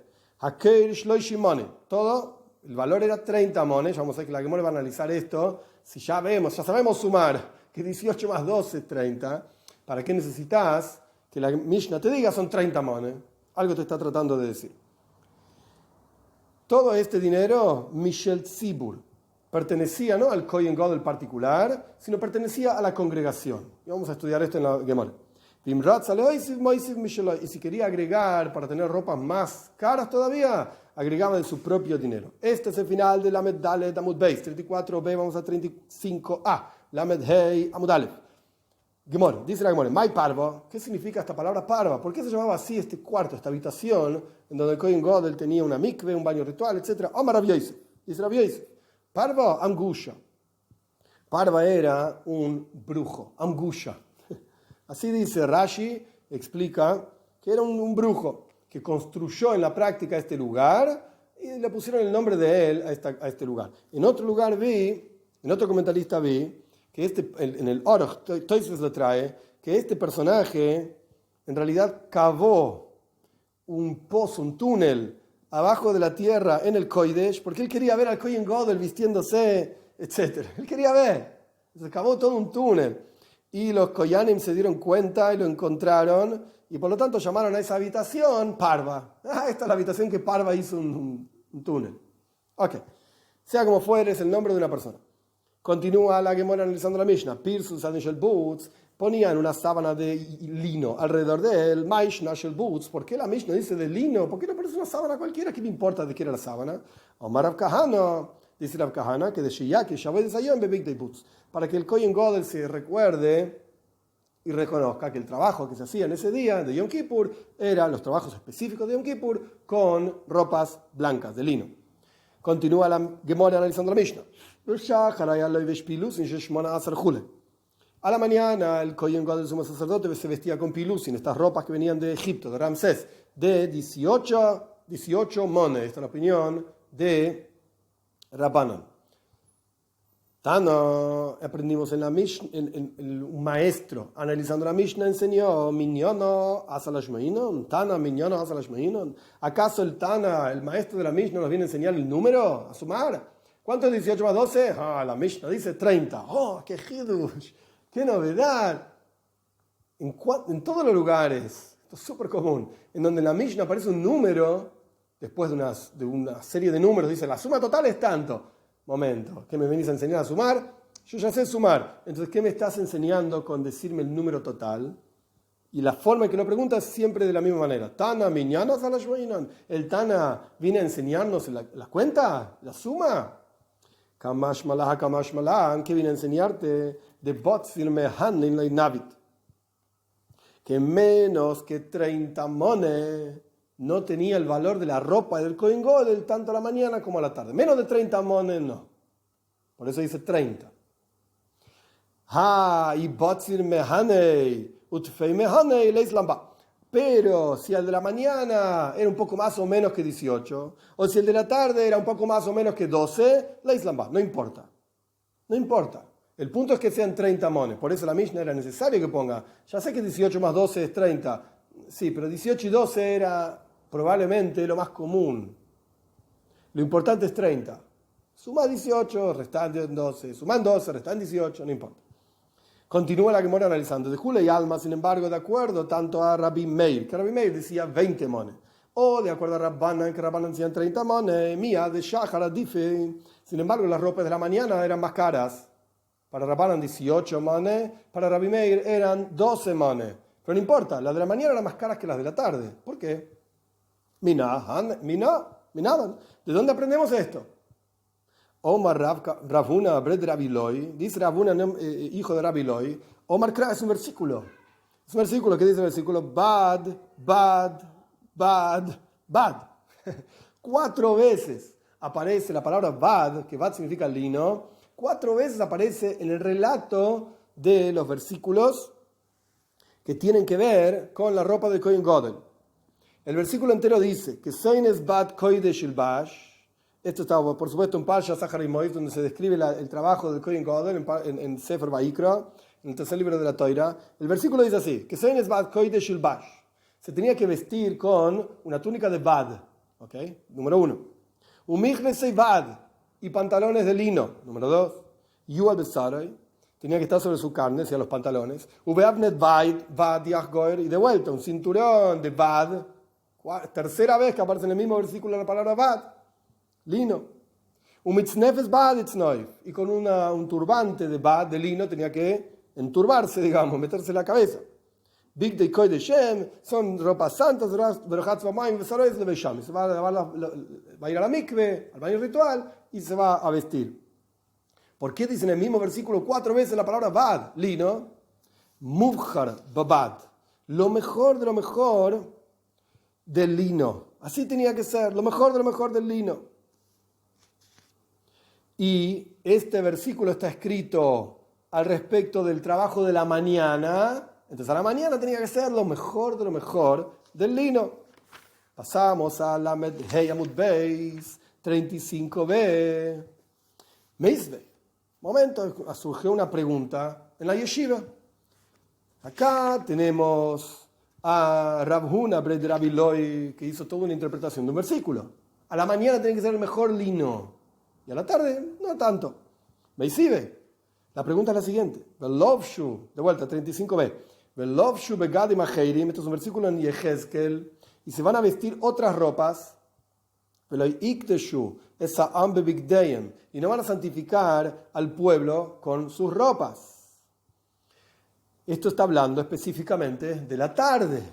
Todo, el valor era 30 manes. Vamos a ver que la Gemara va a analizar esto. Si ya sabemos sumar que 18 más 12 es 30, ¿para qué necesitas que la Mishnah te diga son 30 manes? Algo te está tratando de decir. Todo este dinero, Mishel Tzibur, pertenecía no al Kohen Gadol particular, sino pertenecía a la congregación. Y vamos a estudiar esto en la Gemara. Y si quería agregar para tener ropas más caras todavía, agregaba de su propio dinero. Este es el final de Lamed Dalet Amud Beis, 34b, vamos a 35a. Lamed Hei Amud Aleph. Gemara, dice la Gemara, Mai Parva. ¿Qué significa esta palabra parva? ¿Por qué se llamaba así este cuarto, esta habitación, en donde el Kohen Gadol tenía una mikve, un baño ritual, etc.? Omar Rav Yosef. Dice Rav Yosef, Parva, Angusha. Parva era un brujo, Angusha. Así dice Rashi, explica que era un brujo que construyó en la práctica este lugar y le pusieron el nombre de él a este lugar. En otro comentarista vi, que en el Oroch, Tosfos lo trae, que este personaje en realidad cavó un pozo, un túnel abajo de la tierra en el Kodesh, porque él quería ver al Kohen Gadol vistiéndose, etc. Él quería ver. Se cavó todo un túnel. Y los Koyanim se dieron cuenta y lo encontraron, y por lo tanto llamaron a esa habitación Parva. Esta es la habitación que Parva hizo un túnel. Ok. Sea como fuere, es el nombre de una persona. Continúa la Gemara analizando la Mishnah. Pirsus Adishel Boots, ponían una sábana de lino alrededor de él. Maish Nashel Boots, ¿por qué la Mishnah dice de lino? ¿Por qué no parece una sábana cualquiera? ¿Qué me importa de qué era la sábana? Omar Rav Kahana, dice Rav Kahana, que de Shiyaki, Shabbat Zayon, Bebik de Boots, para que el Kohen Gadol se recuerde y reconozca que el trabajo que se hacía en ese día de Yom Kippur eran los trabajos específicos de Yom Kippur con ropas blancas de lino. Continúa la Gemara analizando la Mishnah. A la mañana el Kohen Gadol, el sumo sacerdote, se vestía con pilusin, estas ropas que venían de Egipto, de Ramsés, de 18 mones. Esta es la opinión de Rabbanan. Tana, aprendimos en la Mishnah, un maestro analizando la Mishnah enseñó Minyono Asalashmainon. Tana Minyono Asalashmainon. ¿Acaso el Tana, el maestro de la Mishnah, nos viene a enseñar el número, a sumar? ¿Cuánto es 18 más 12? La Mishnah dice 30. ¡Oh, qué hidush! ¡Qué novedad! En todos los lugares, esto es súper común, en donde en la Mishnah aparece un número, después de una serie de números, dice la suma total es tanto. Momento, ¿qué me venís a enseñar a sumar? Yo ya sé sumar. Entonces, ¿qué me estás enseñando con decirme el número total? Y la forma en que lo preguntas es siempre de la misma manera. Tana, miñana, salashwainan. El Tana viene a enseñarnos la cuenta, la suma. Kamash malah, ¿qué viene a enseñarte? De botzir mehan in leinavit. Que menos que 30 mones no tenía el valor de la ropa del Kohen Gadol tanto a la mañana como a la tarde. Menos de 30 mones no. Por eso dice 30. Y botzir mehanei, utfei mehanei, leislamba. Pero si el de la mañana era un poco más o menos que 18, o si el de la tarde era un poco más o menos que 12, leislamba. No importa. No importa. El punto es que sean 30 mones. Por eso la Mishnah era necesario que ponga. Ya sé que 18 más 12 es 30. Sí, pero 18 y 12 era probablemente lo más común. Lo importante es 30. Suma 18, restan 12. Suman 12, restan 18, no importa. Continúa la Gemara analizando. De Jule y Alma, sin embargo, de acuerdo tanto a Rabbi Meir, que Rabbi Meir decía 20 mones. O de acuerdo a Rabbanan, que Rabbanan decían 30 mones. Mía de Shachar Dife. Sin embargo, las ropas de la mañana eran más caras. Para Rabbanan 18 mones, para Rabbi Meir eran 12 mones. Pero no importa, las de la mañana eran más caras que las de la tarde. ¿Por qué? Minaban. ¿De dónde aprendemos esto? Omar Ravuna, Bred Rabiloi, dice Ravuna, hijo de Rabiloi. Omar Kra es un versículo. Es un versículo que dice el versículo bad, bad, bad, bad. 4 veces aparece la palabra bad, que bad significa lino, 4 veces aparece en el relato de los versículos que tienen que ver con la ropa del Kohen Gadol. El versículo entero dice que Soines bad kodesh ilbash. Esto está, por supuesto, en Parsha Zachar y Mois, donde se describe el trabajo del Kohen Gadol en Sefer Vayikra, en el tercer libro de la Toira. El versículo dice así, que Soines bad kodesh ilbash. Se tenía que vestir con una túnica de bad. ¿Okay? Número 1. Umichnesei bad, y pantalones de lino. Número 2. Yual besaroy, tenía que estar sobre su carne, hacia los pantalones. Ubeabnet bad yachgoer, y de vuelta, un cinturón de bad. Tercera vez que aparece en el mismo versículo la palabra bad, lino. Umitznefes bad itznoif, y con un turbante de bad, de lino, tenía que enturbarse, digamos, meterse en la cabeza. Big Day Koy de Shem, son ropas santas, se va a ir a la mikve, al baño ritual, y se va a vestir. ¿Por qué dice en el mismo versículo 4 veces la palabra bad, lino? Mubhar babad, lo mejor de lo mejor del lino. Así tenía que ser, lo mejor de lo mejor del lino. Y este versículo está escrito al respecto del trabajo de la mañana. Entonces a la mañana tenía que ser lo mejor de lo mejor del lino. Pasamos a la Hey Amud Beis 35b. Meisve. Momento, surgió una pregunta en la yeshiva. Acá tenemos a Rav Huna Bred Rabbi Loi, que hizo toda una interpretación de un versículo. A la mañana tiene que ser el mejor lino. Y a la tarde, no tanto. Meisive. La pregunta es la siguiente. De vuelta, 35b. Esto es un versículo en Yehezkel, y se van a vestir otras ropas, y no van a santificar al pueblo con sus ropas. Esto está hablando específicamente de la tarde.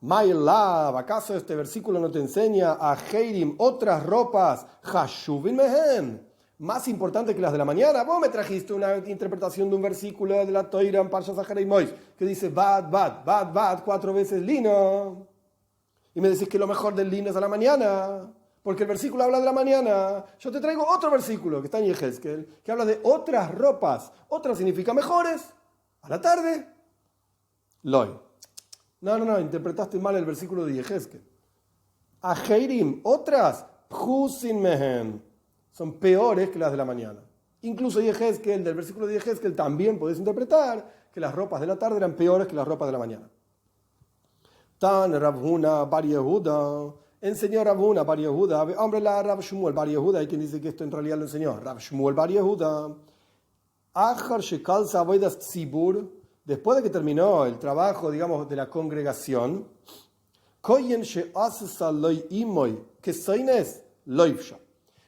Ma'elav, ¿acaso este versículo no te enseña a Heirim otras ropas Hashuvin mehen, más importante que las de la mañana? Vos me trajiste una interpretación de un versículo de la Toira en Parsha Zachar y Mois que dice bad, bad, bad, bad 4 veces lino. Y me decís que lo mejor del lino es a la mañana, porque el versículo habla de la mañana. Yo te traigo otro versículo que está en Yehezkel, que habla de otras ropas. Otras significa mejores. A la tarde, loy. No, interpretaste mal el versículo de Yehezkel. A Heirim, otras, phusin mehen, son peores que las de la mañana. Incluso Yehezkel, del versículo de Yehezkel, también podés interpretar que las ropas de la tarde eran peores que las ropas de la mañana. Tan Rav Huna bar Yehuda, enseñó Rav Huna bar Yehuda, hombre la Rav Shmuel bar Yehuda, hay quien dice que esto en realidad lo enseñó Rav Shmuel bar Yehuda. Achar shekalsa avodas tzibur, después de que terminó el trabajo, digamos, de la congregación, koyen she'asesa loy imoy, que soines loifsha.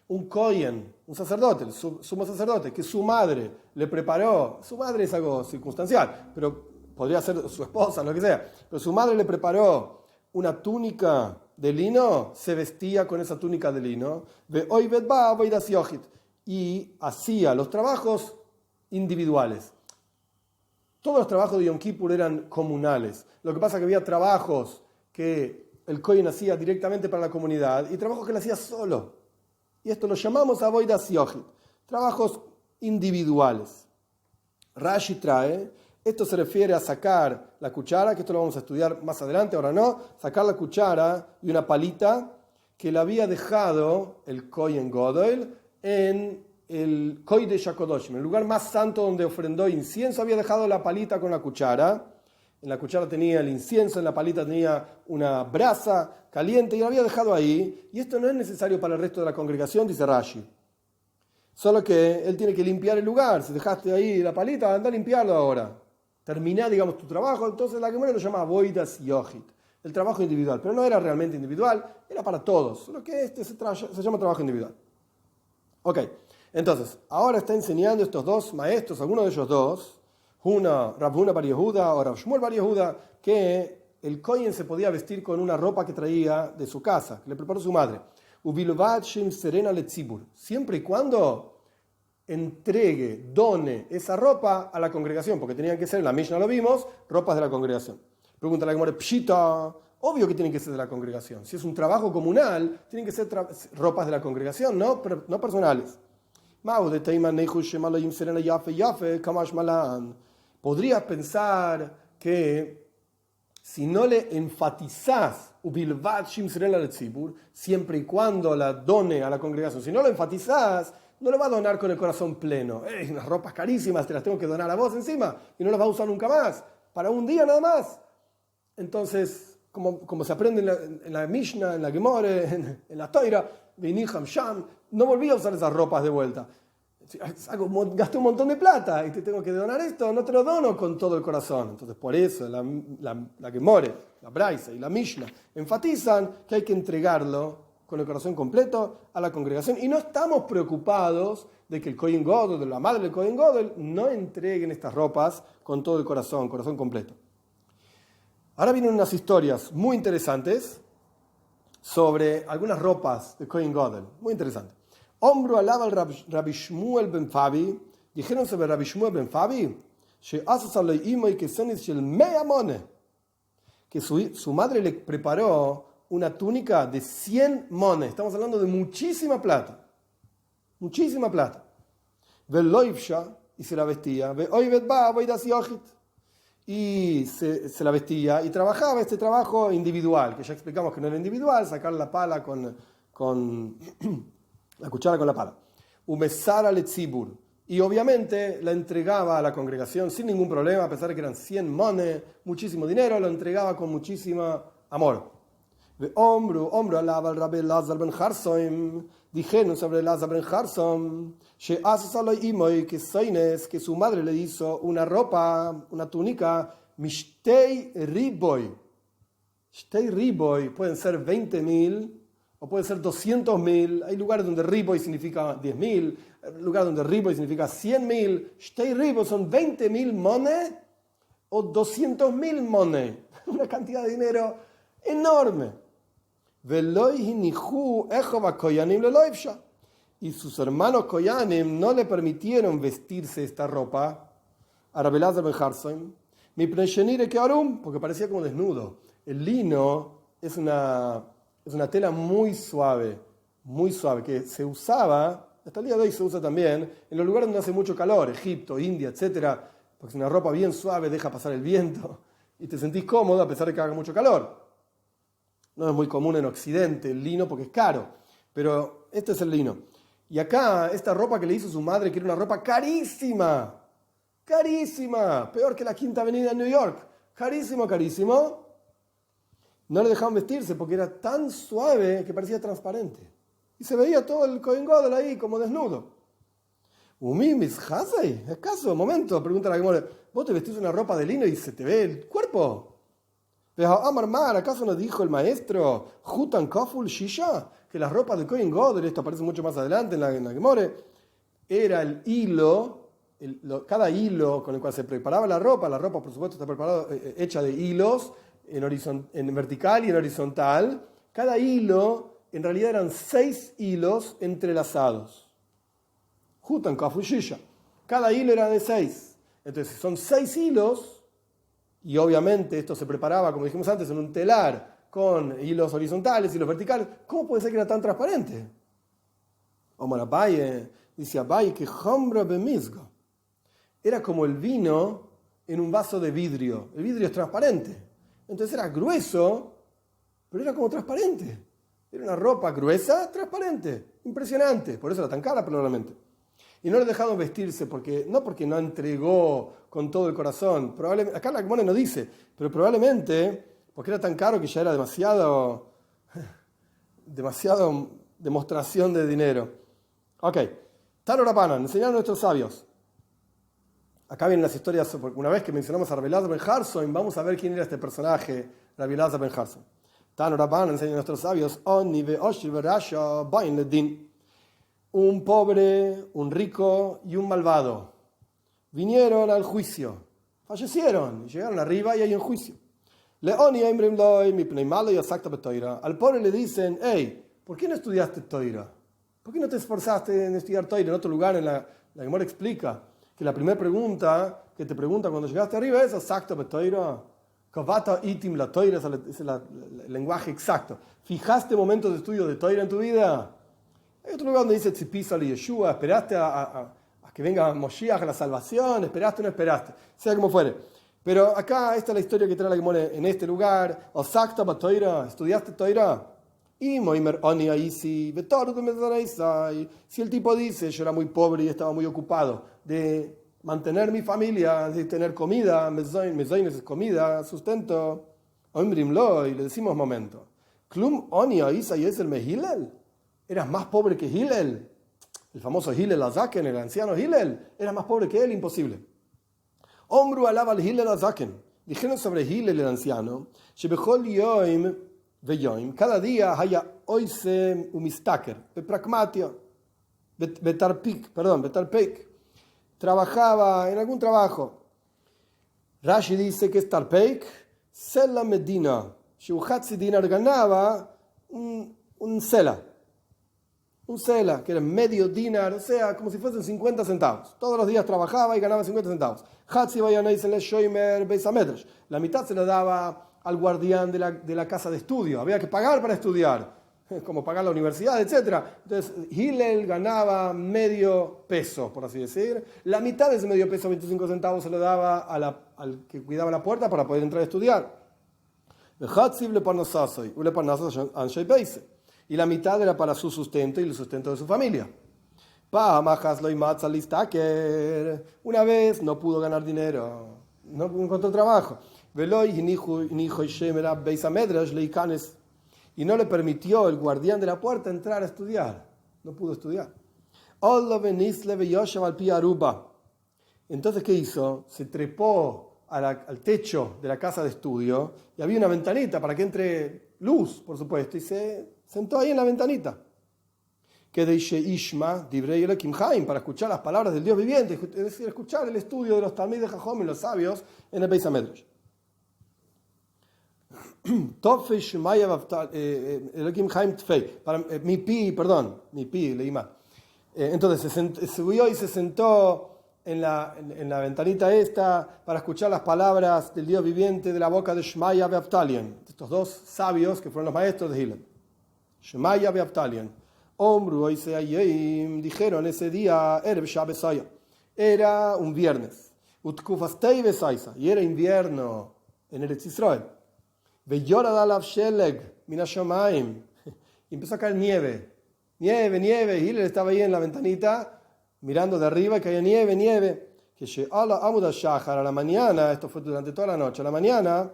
Un kohen, un sacerdote, el sumo sacerdote, que su madre le preparó, su madre es algo circunstancial, pero podría ser su esposa, lo que sea, pero su madre le preparó una túnica de lino, se vestía con esa túnica de lino, y hacía los trabajos individuales. Todos los trabajos de Yom Kippur eran comunales. Lo que pasa es que había trabajos que el kohen hacía directamente para la comunidad y trabajos que él hacía solo. Y esto lo llamamos avodas yochid, trabajos individuales. Rashi trae, esto se refiere a sacar la cuchara, que esto lo vamos a estudiar más adelante, ahora no, sacar la cuchara y una palita que le había dejado el Kohen Gadol en el Kodesh HaKodoshim, el lugar más santo donde ofrendó incienso, había dejado la palita con la cuchara. En la cuchara tenía el incienso, en la palita tenía una brasa caliente y la había dejado ahí. Y esto no es necesario para el resto de la congregación, dice Rashi. Solo que él tiene que limpiar el lugar. Si dejaste ahí la palita, anda a limpiarlo ahora. Terminá, digamos, tu trabajo. Entonces la Gemara lo llama avodas yochid, el trabajo individual. Pero no era realmente individual, era para todos. Solo que este se llama trabajo individual. Ok, entonces, ahora está enseñando estos dos maestros, algunos de ellos dos, Rav Huna bar Yehuda o Rav Shmuel bar Yehuda, que el kohen se podía vestir con una ropa que traía de su casa, que le preparó su madre. Siempre y cuando entregue, done esa ropa a la congregación, porque tenían que ser, en la Mishnah lo vimos, ropas de la congregación. Pregunta la Gemara, pshita, obvio que tienen que ser de la congregación. Si es un trabajo comunal, tienen que ser ropas de la congregación, no personales. Podrías pensar que si no le enfatizás siempre y cuando la done a la congregación, si no lo enfatizás, no lo va a donar con el corazón pleno. Unas ropas carísimas, te las tengo que donar a vos encima y no las va a usar nunca más, para un día nada más. Entonces, como se aprende en la Mishnah, en la Gemore, en la Toira, no volví a usar esas ropas de vuelta. Gasté un montón de plata y te tengo que donar esto, no te lo dono con todo el corazón. Entonces, por eso la Gemore, la Braisa y la Mishnah enfatizan que hay que entregarlo con el corazón completo a la congregación. Y no estamos preocupados de que el Kohen Gadol, de la madre del Kohen Gadol, no entreguen estas ropas con todo el corazón completo. Ahora vienen unas historias muy interesantes sobre algunas ropas de Kohen Gadol. Muy interesante. Ombro alaba al Rabbi Shmuel ben Fabi. Dijeron sobre Rabbi Shmuel ben Fabi que su madre le preparó una túnica de 100 mones. Estamos hablando de muchísima plata. Muchísima plata. Y se la vestía. Y se la vestía y trabajaba este trabajo individual, que ya explicamos que no era individual, sacar la pala con la cuchara con la pala. Umesara letzibur. Y obviamente la entregaba a la congregación sin ningún problema, a pesar de que eran 100 mones, muchísimo dinero, lo entregaba con muchísimo amor. Hombro alaba al Rabbi Lazar ben Harsoim. Dijeron sobre Lazar ben Harsoim que su madre le hizo una ropa, una túnica, mishtei riboy. Shtei riboy pueden ser 20.000 o pueden ser 200.000. Hay lugares donde riboy significa 10.000, lugares donde riboy significa 100.000. Shtei riboy son 20.000 mones o 200.000 mones. Una cantidad de dinero enorme. Y sus hermanos Koyanim no le permitieron vestirse esta ropa a Rabbi Elazar ben Harsoim, porque parecía como desnudo. El lino es una tela muy suave, que se usaba, hasta el día de hoy se usa también, en los lugares donde hace mucho calor, Egipto, India, etc., porque es una ropa bien suave, deja pasar el viento y te sentís cómodo a pesar de que haga mucho calor. No es muy común en Occidente el lino porque es caro, pero este es el lino. Y acá, esta ropa que le hizo su madre, que era una ropa carísima, peor que la Quinta Avenida en New York, carísimo, no le dejaban vestirse porque era tan suave que parecía transparente. Y se veía todo el Kohen Gadol ahí como desnudo. ¿Acaso? Momento, pregunta la Gemara, ¿vos te vestís una ropa de lino y se te ve el cuerpo? ¿Acaso nos dijo el maestro Hutan Kaful Shisha que las ropas de Kohen Gadol, esto aparece mucho más adelante en la Gemara, era el hilo, cada hilo con el cual se preparaba la ropa por supuesto está preparada, hecha de hilos en vertical y en horizontal. Cada hilo en realidad eran 6 hilos entrelazados. Hutan Kaful Shisha. Cada hilo era de 6. Entonces son 6 hilos. Y obviamente esto se preparaba, como dijimos antes, en un telar con hilos horizontales, hilos verticales. ¿Cómo puede ser que era tan transparente? Omar Abaye, dice Abaye que Hombra Bemizga. Era como el vino en un vaso de vidrio. El vidrio es transparente. Entonces era grueso, pero era como transparente. Era una ropa gruesa, transparente. Impresionante. Por eso era tan cara probablemente. Y no le dejaron vestirse porque no entregó con todo el corazón. Acá la Gemara no dice, pero probablemente porque era tan caro que ya era demasiado demostración de dinero. Ok, Tano Rabanan, enseñaron a nuestros sabios. Acá vienen las historias, una vez que mencionamos a Rabbi Elazar ben Harsoim, vamos a ver quién era este personaje, Rabbi Elazar ben Harsoim. Tano Rabanan, enseñaron a nuestros sabios, un pobre, un rico y un malvado vinieron al juicio, fallecieron, llegaron arriba y hay un juicio. Al pobre le dicen, hey, ¿por qué no estudiaste Toira? ¿Por qué no te esforzaste en estudiar Toira en otro lugar, en La Gemara explica que la primera pregunta que te pregunta cuando llegaste arriba es exacto, Betoira. Kavata itim la Toira, es el lenguaje exacto. ¿Fijaste momentos de estudio de Toira en tu vida? Hay otro lugar donde dice Tzipisa li Yeshua, esperaste a que venga Moshiach a la salvación, esperaste o no esperaste, sea como fuere. Pero acá esta es la historia que trae la Gemara en este lugar. Osakta Batoira, ¿estudiaste Toira? Y Moimer Oni Aisi, si el tipo dice, yo era muy pobre y estaba muy ocupado de mantener mi familia, de tener comida, mezoin es comida, sustento, Oimrimlo, y le decimos momento, Klum Oni Aisa y es el Mehilel, ¿eras más pobre que Hillel? El famoso Hillel Azaken, el anciano Hillel, ¿eras más pobre que él? Imposible. Omru alaba al Hillel Azaken, dijeron sobre Hillel el anciano, Shebechol Yoim Veyoim, cada día haya oise umistaker, bepragmatio, betarpik, trabajaba en algún trabajo. Rashi dice que es tarpeik, sela medina, Shuhatzi dinar ganaba un sela, que era medio dinar, o sea, como si fuesen 50 centavos. Todos los días trabajaba y ganaba 50 centavos. Hatzi vayanais el shoimer beisamedrash. La mitad se la daba al guardián de la casa de estudio. Había que pagar para estudiar, como pagar la universidad, etc. Entonces, Hillel ganaba medio peso, por así decir. La mitad de ese medio peso, 25 centavos, se lo daba al que cuidaba la puerta para poder entrar a estudiar. Y la mitad era para su sustento y el sustento de su familia. Una vez no pudo ganar dinero, no encontró trabajo. Y no le permitió el guardián de la puerta entrar a estudiar. No pudo estudiar. Entonces, ¿qué hizo? Se trepó al techo de la casa de estudio y había una ventanita para que entre luz, por supuesto, y se sentó ahí en la ventanita. Que dice Ishma, Divrei Elokim Haim, para escuchar las palabras del Dios viviente, es decir, escuchar el estudio de los Talmid de Jajom y los sabios en el Beis Hamedrash. Mi pi, leí mal. Entonces se subió y se sentó en la ventanita esta para escuchar las palabras del Dios viviente de la boca de Shmaya Beaftalion, estos dos sabios que fueron los maestros de Hillel. Shmaya Beaftalion. Omru dijeron ese día, era un viernes, y era invierno en Eretz Israel. Y empezó a caer nieve. Y Hillel estaba ahí en la ventanita, mirando de arriba, y caía nieve. Que a la mañana, esto fue durante toda la noche, a la mañana,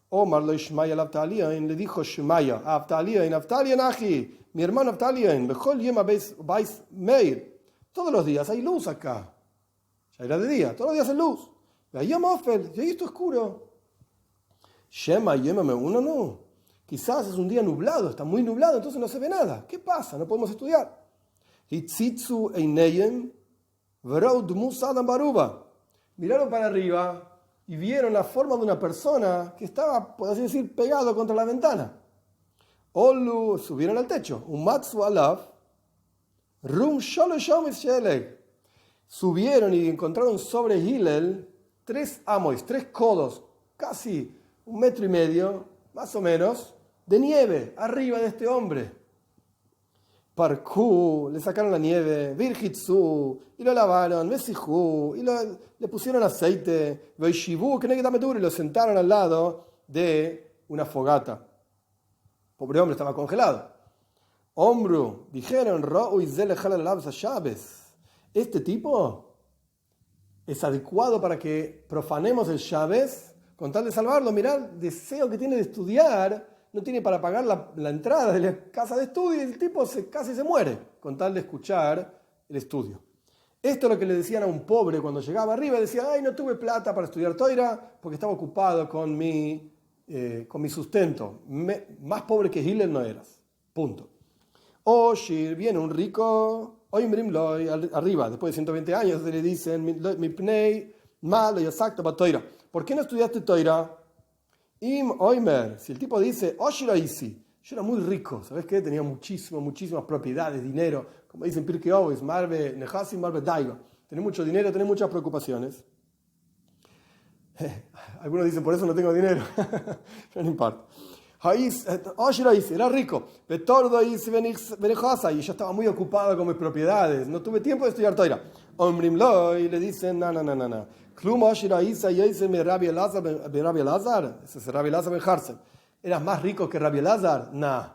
Omar lo Shmaya le dijo Shmaya, Aftalion Aji, mi hermano Aftalion, Bechol Yema Beis Meir, todos los días hay luz acá. Ya era de día, todos los días hay luz. Veía Mofel, y ahí está oscuro. Shema Yema Meuna no. Quizás es un día nublado, está muy nublado, entonces no se ve nada. ¿Qué pasa? No podemos estudiar. Hitzitzu Eineyem Vrod Musadam Baruba. Miraron para arriba y vieron la forma de una persona que estaba, por así decir, pegado contra la ventana. Olu, subieron al techo. Umatsu Alav Rum Sholoshom Sheleg. Subieron y encontraron sobre Hillel 3 amois, 3 codos, casi 1,5 metros, más o menos, de nieve arriba de este hombre. Parkú, le sacaron la nieve, Virjitsu, y lo lavaron, Mesijú, y le pusieron aceite, Veishivu, que y lo sentaron al lado de una fogata. Pobre hombre, estaba congelado. Omru, dijeron, este tipo es adecuado para que profanemos el Shabes con tal de salvarlo. Mirá el deseo que tiene de estudiar. No tiene para pagar la entrada de la casa de estudio y el tipo casi se muere con tal de escuchar el estudio. Esto es lo que le decían a un pobre cuando llegaba arriba. Decía, ay, no tuve plata para estudiar Toira porque estaba ocupado con mi sustento. Más pobre que Hillel no eras. Punto. Oshir, viene un rico, Oimrimloi, arriba, después de 120 años, le dicen, mi pnei, malo y exacto para Toira. ¿Por qué no estudiaste Toira? Oimer, si el tipo dice, Oshiraisi, yo era muy rico, ¿sabes qué? Tenía muchísimas propiedades, dinero, como dicen Pirkei Avos, Marbe Nehasi, Marbe Daigo. tenés mucho dinero, tenés muchas preocupaciones. Algunos dicen, por eso no tengo dinero. No importa. Era rico. Y yo estaba muy ocupado con mis propiedades. No tuve tiempo de estudiar Torah. Y le dicen, no. Ese es Rabbi Elazar ben Harsem. ¿Eras más rico que Rabbi Elazar? Nah.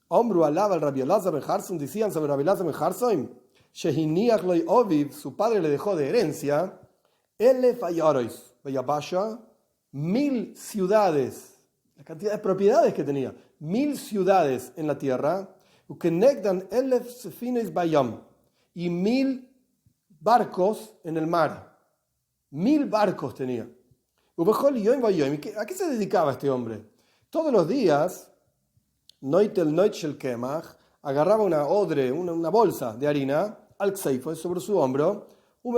Hombru alaba al Rabbi Elazar ben Harsem. Decían sobre Rabbi Elazar ben Harsem, Shehiniach loy oviv, su padre le dejó de herencia, 1000 ciudades. La cantidad de propiedades que tenía, 1000 ciudades en la tierra, y 1000 barcos en el mar. 1000 barcos tenía. ¿A qué se dedicaba este hombre? Todos los días, agarraba una odre, una bolsa de harina, al Kseifa, sobre su hombro, y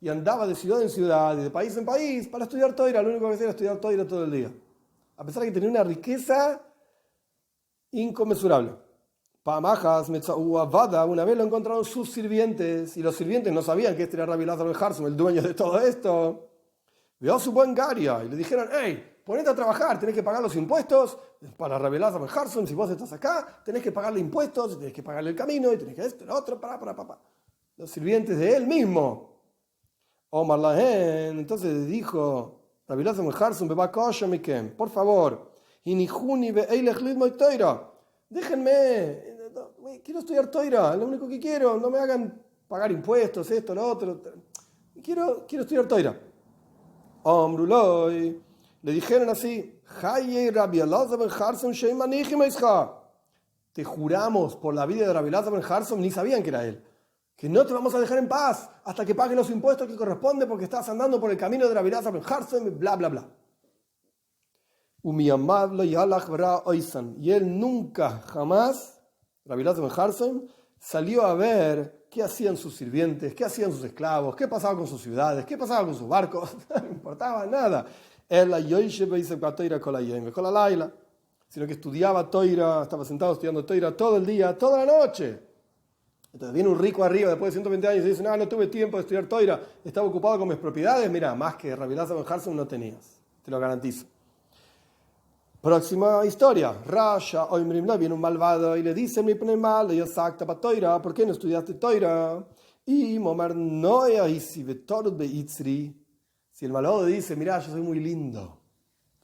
andaba de ciudad en ciudad y de país en país para estudiar Toira. Lo único que hacía era estudiar Toira todo el día. A pesar de que tenía una riqueza inconmensurable. Una vez lo encontraron sus sirvientes y los sirvientes no sabían que este era Rabbi Elazar ben Harsem, el dueño de todo esto. Vio su buen garia y le dijeron, hey, ponete a trabajar, tenés que pagar los impuestos para Rabbi Elazar ben Harsem. Si vos estás acá, tenés que pagarle impuestos, tenés que pagarle el camino y tenés que esto, lo otro, Los sirvientes de él mismo. Omar Lahen, entonces dijo Rabbi Elazar ben Harsem, por favor, déjenme, quiero estudiar Toira, lo único que quiero, no me hagan pagar impuestos, esto, lo otro, quiero estudiar Toira. Omruloy, le dijeron así, te juramos por la vida de Rabbi Elazar ben Harsem, ni sabían que era él, que no te vamos a dejar en paz hasta que pagues los impuestos que corresponden porque estás andando por el camino de Rabbi Elazar ben Harsem, bla, bla, bla. Y él nunca, jamás, Rabbi Elazar ben Harsem, salió a ver qué hacían sus sirvientes, qué hacían sus esclavos, qué pasaba con sus ciudades, qué pasaba con sus barcos, no importaba nada. Sino que estudiaba Toira, estaba sentado estudiando Toira todo el día, toda la noche. Entonces viene un rico arriba después de 120 años y dice, no tuve tiempo de estudiar Toira, estaba ocupado con mis propiedades. Mira, más que Rabbi Elazar ben Harsem no tenías, te lo garantizo. Próxima historia. Rasha Oimrimla, viene un malvado y le dice, mi pone mal, yo sacta para Toira, ¿por qué no estudiaste Toira? Y Momar Noia y si el malvado dice, mira, yo soy muy lindo,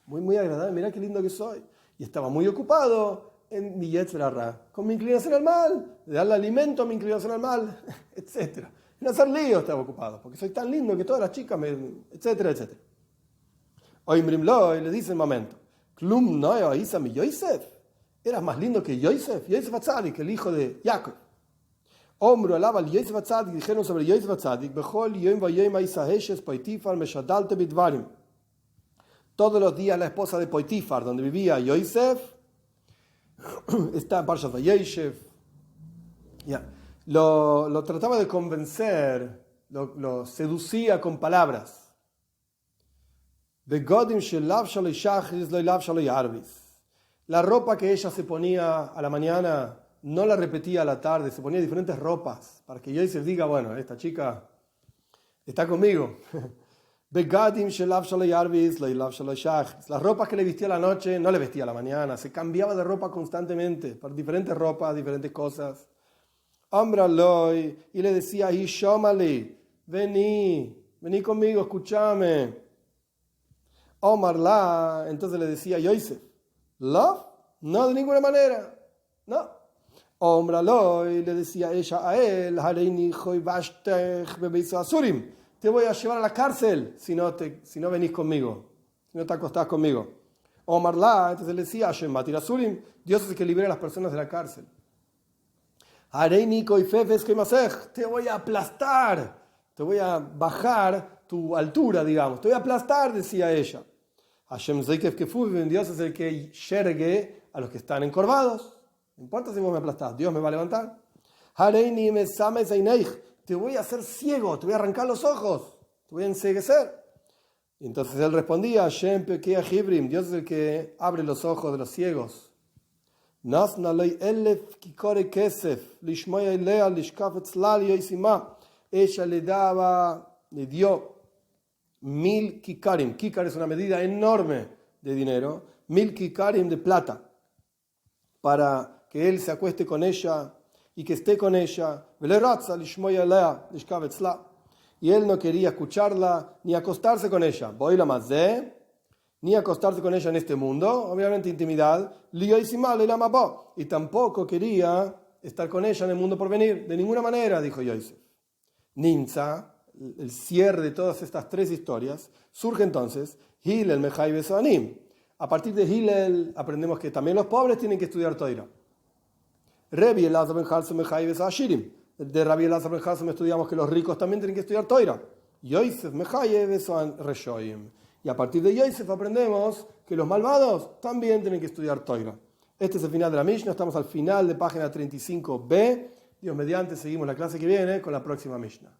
muy agradable, mira qué lindo que soy. Y estaba muy ocupado en mi Yetzer Hara, con mi inclinación al mal, de darle alimento a mi inclinación al mal, etc. En hacer lío estaba ocupado, porque soy tan lindo que todas las chicas etcétera. Oimrimlo, y le dice el momento, Klum no Isa mi Yosef, eras más lindo que Yosef Atzadik, el hijo de Jacob. Omru alaba al Yosef Atzadik, dijeron sobre Yosef Atzadik, Bechol yom vayom Isa Heshes Poitifar Meshadalte Bidvarim. Todos los días la esposa de Poitifar, donde vivía Yosef, está en Parshat Vayeshev, lo trataba de convencer, lo seducía con palabras. La ropa que ella se ponía a la mañana no la repetía a la tarde, se ponía diferentes ropas para que Yosef diga, bueno, esta chica está conmigo. Las ropas que le vestía a la noche no le vestía a la mañana, se cambiaba de ropa constantemente, para diferentes ropas, diferentes cosas. Y le decía, vení conmigo, escúchame. Omarla, entonces le decía Yosef, ¿love? No, de ninguna manera, no. Omralo, y le decía ella a él, te voy a llevar a la cárcel si no venís conmigo, si no te acostás conmigo. Omarla, entonces le decía, Dios es el que libera a las personas de la cárcel. Te voy a aplastar, te voy a bajar tu altura, digamos, te voy a aplastar, decía ella. Dios es el que yergue a los que están encorvados. No importa si vos me aplastás, Dios me va a levantar. Te voy a hacer ciego, te voy a arrancar los ojos, te voy a enceguecer. Y entonces él respondía, Dios es el que abre los ojos de los ciegos. Nasna lei elef kikore kesef, lishmoya lea, lishkafetz lal yoisima. Ella le dio 1000 kikarim. Kikar es una medida enorme de dinero. 1000 kikarim de plata. Para que él se acueste con ella y que esté con ella. Y él no quería escucharla ni acostarse con ella. Voy la más ni acostarse con ella en este mundo, obviamente intimidad. Y tampoco quería estar con ella en el mundo por venir. De ninguna manera, dijo Yosef. Ninza, el cierre de todas estas tres historias, surge entonces Hillel, Mejai Besoanim. A partir de Hillel aprendemos que también los pobres tienen que estudiar Torah. Rabbi Elazar ben Halsum Mejai Besashirim. De Rabbi Elazar ben Halsum estudiamos que los ricos también tienen que estudiar Torah. Yosef Mejai Besoan Reshoim. Y a partir de Yosef aprendemos que los malvados también tienen que estudiar Torah. Este es el final de la Mishnah. Estamos al final de página 35b. Dios mediante, seguimos la clase que viene con la próxima Mishnah.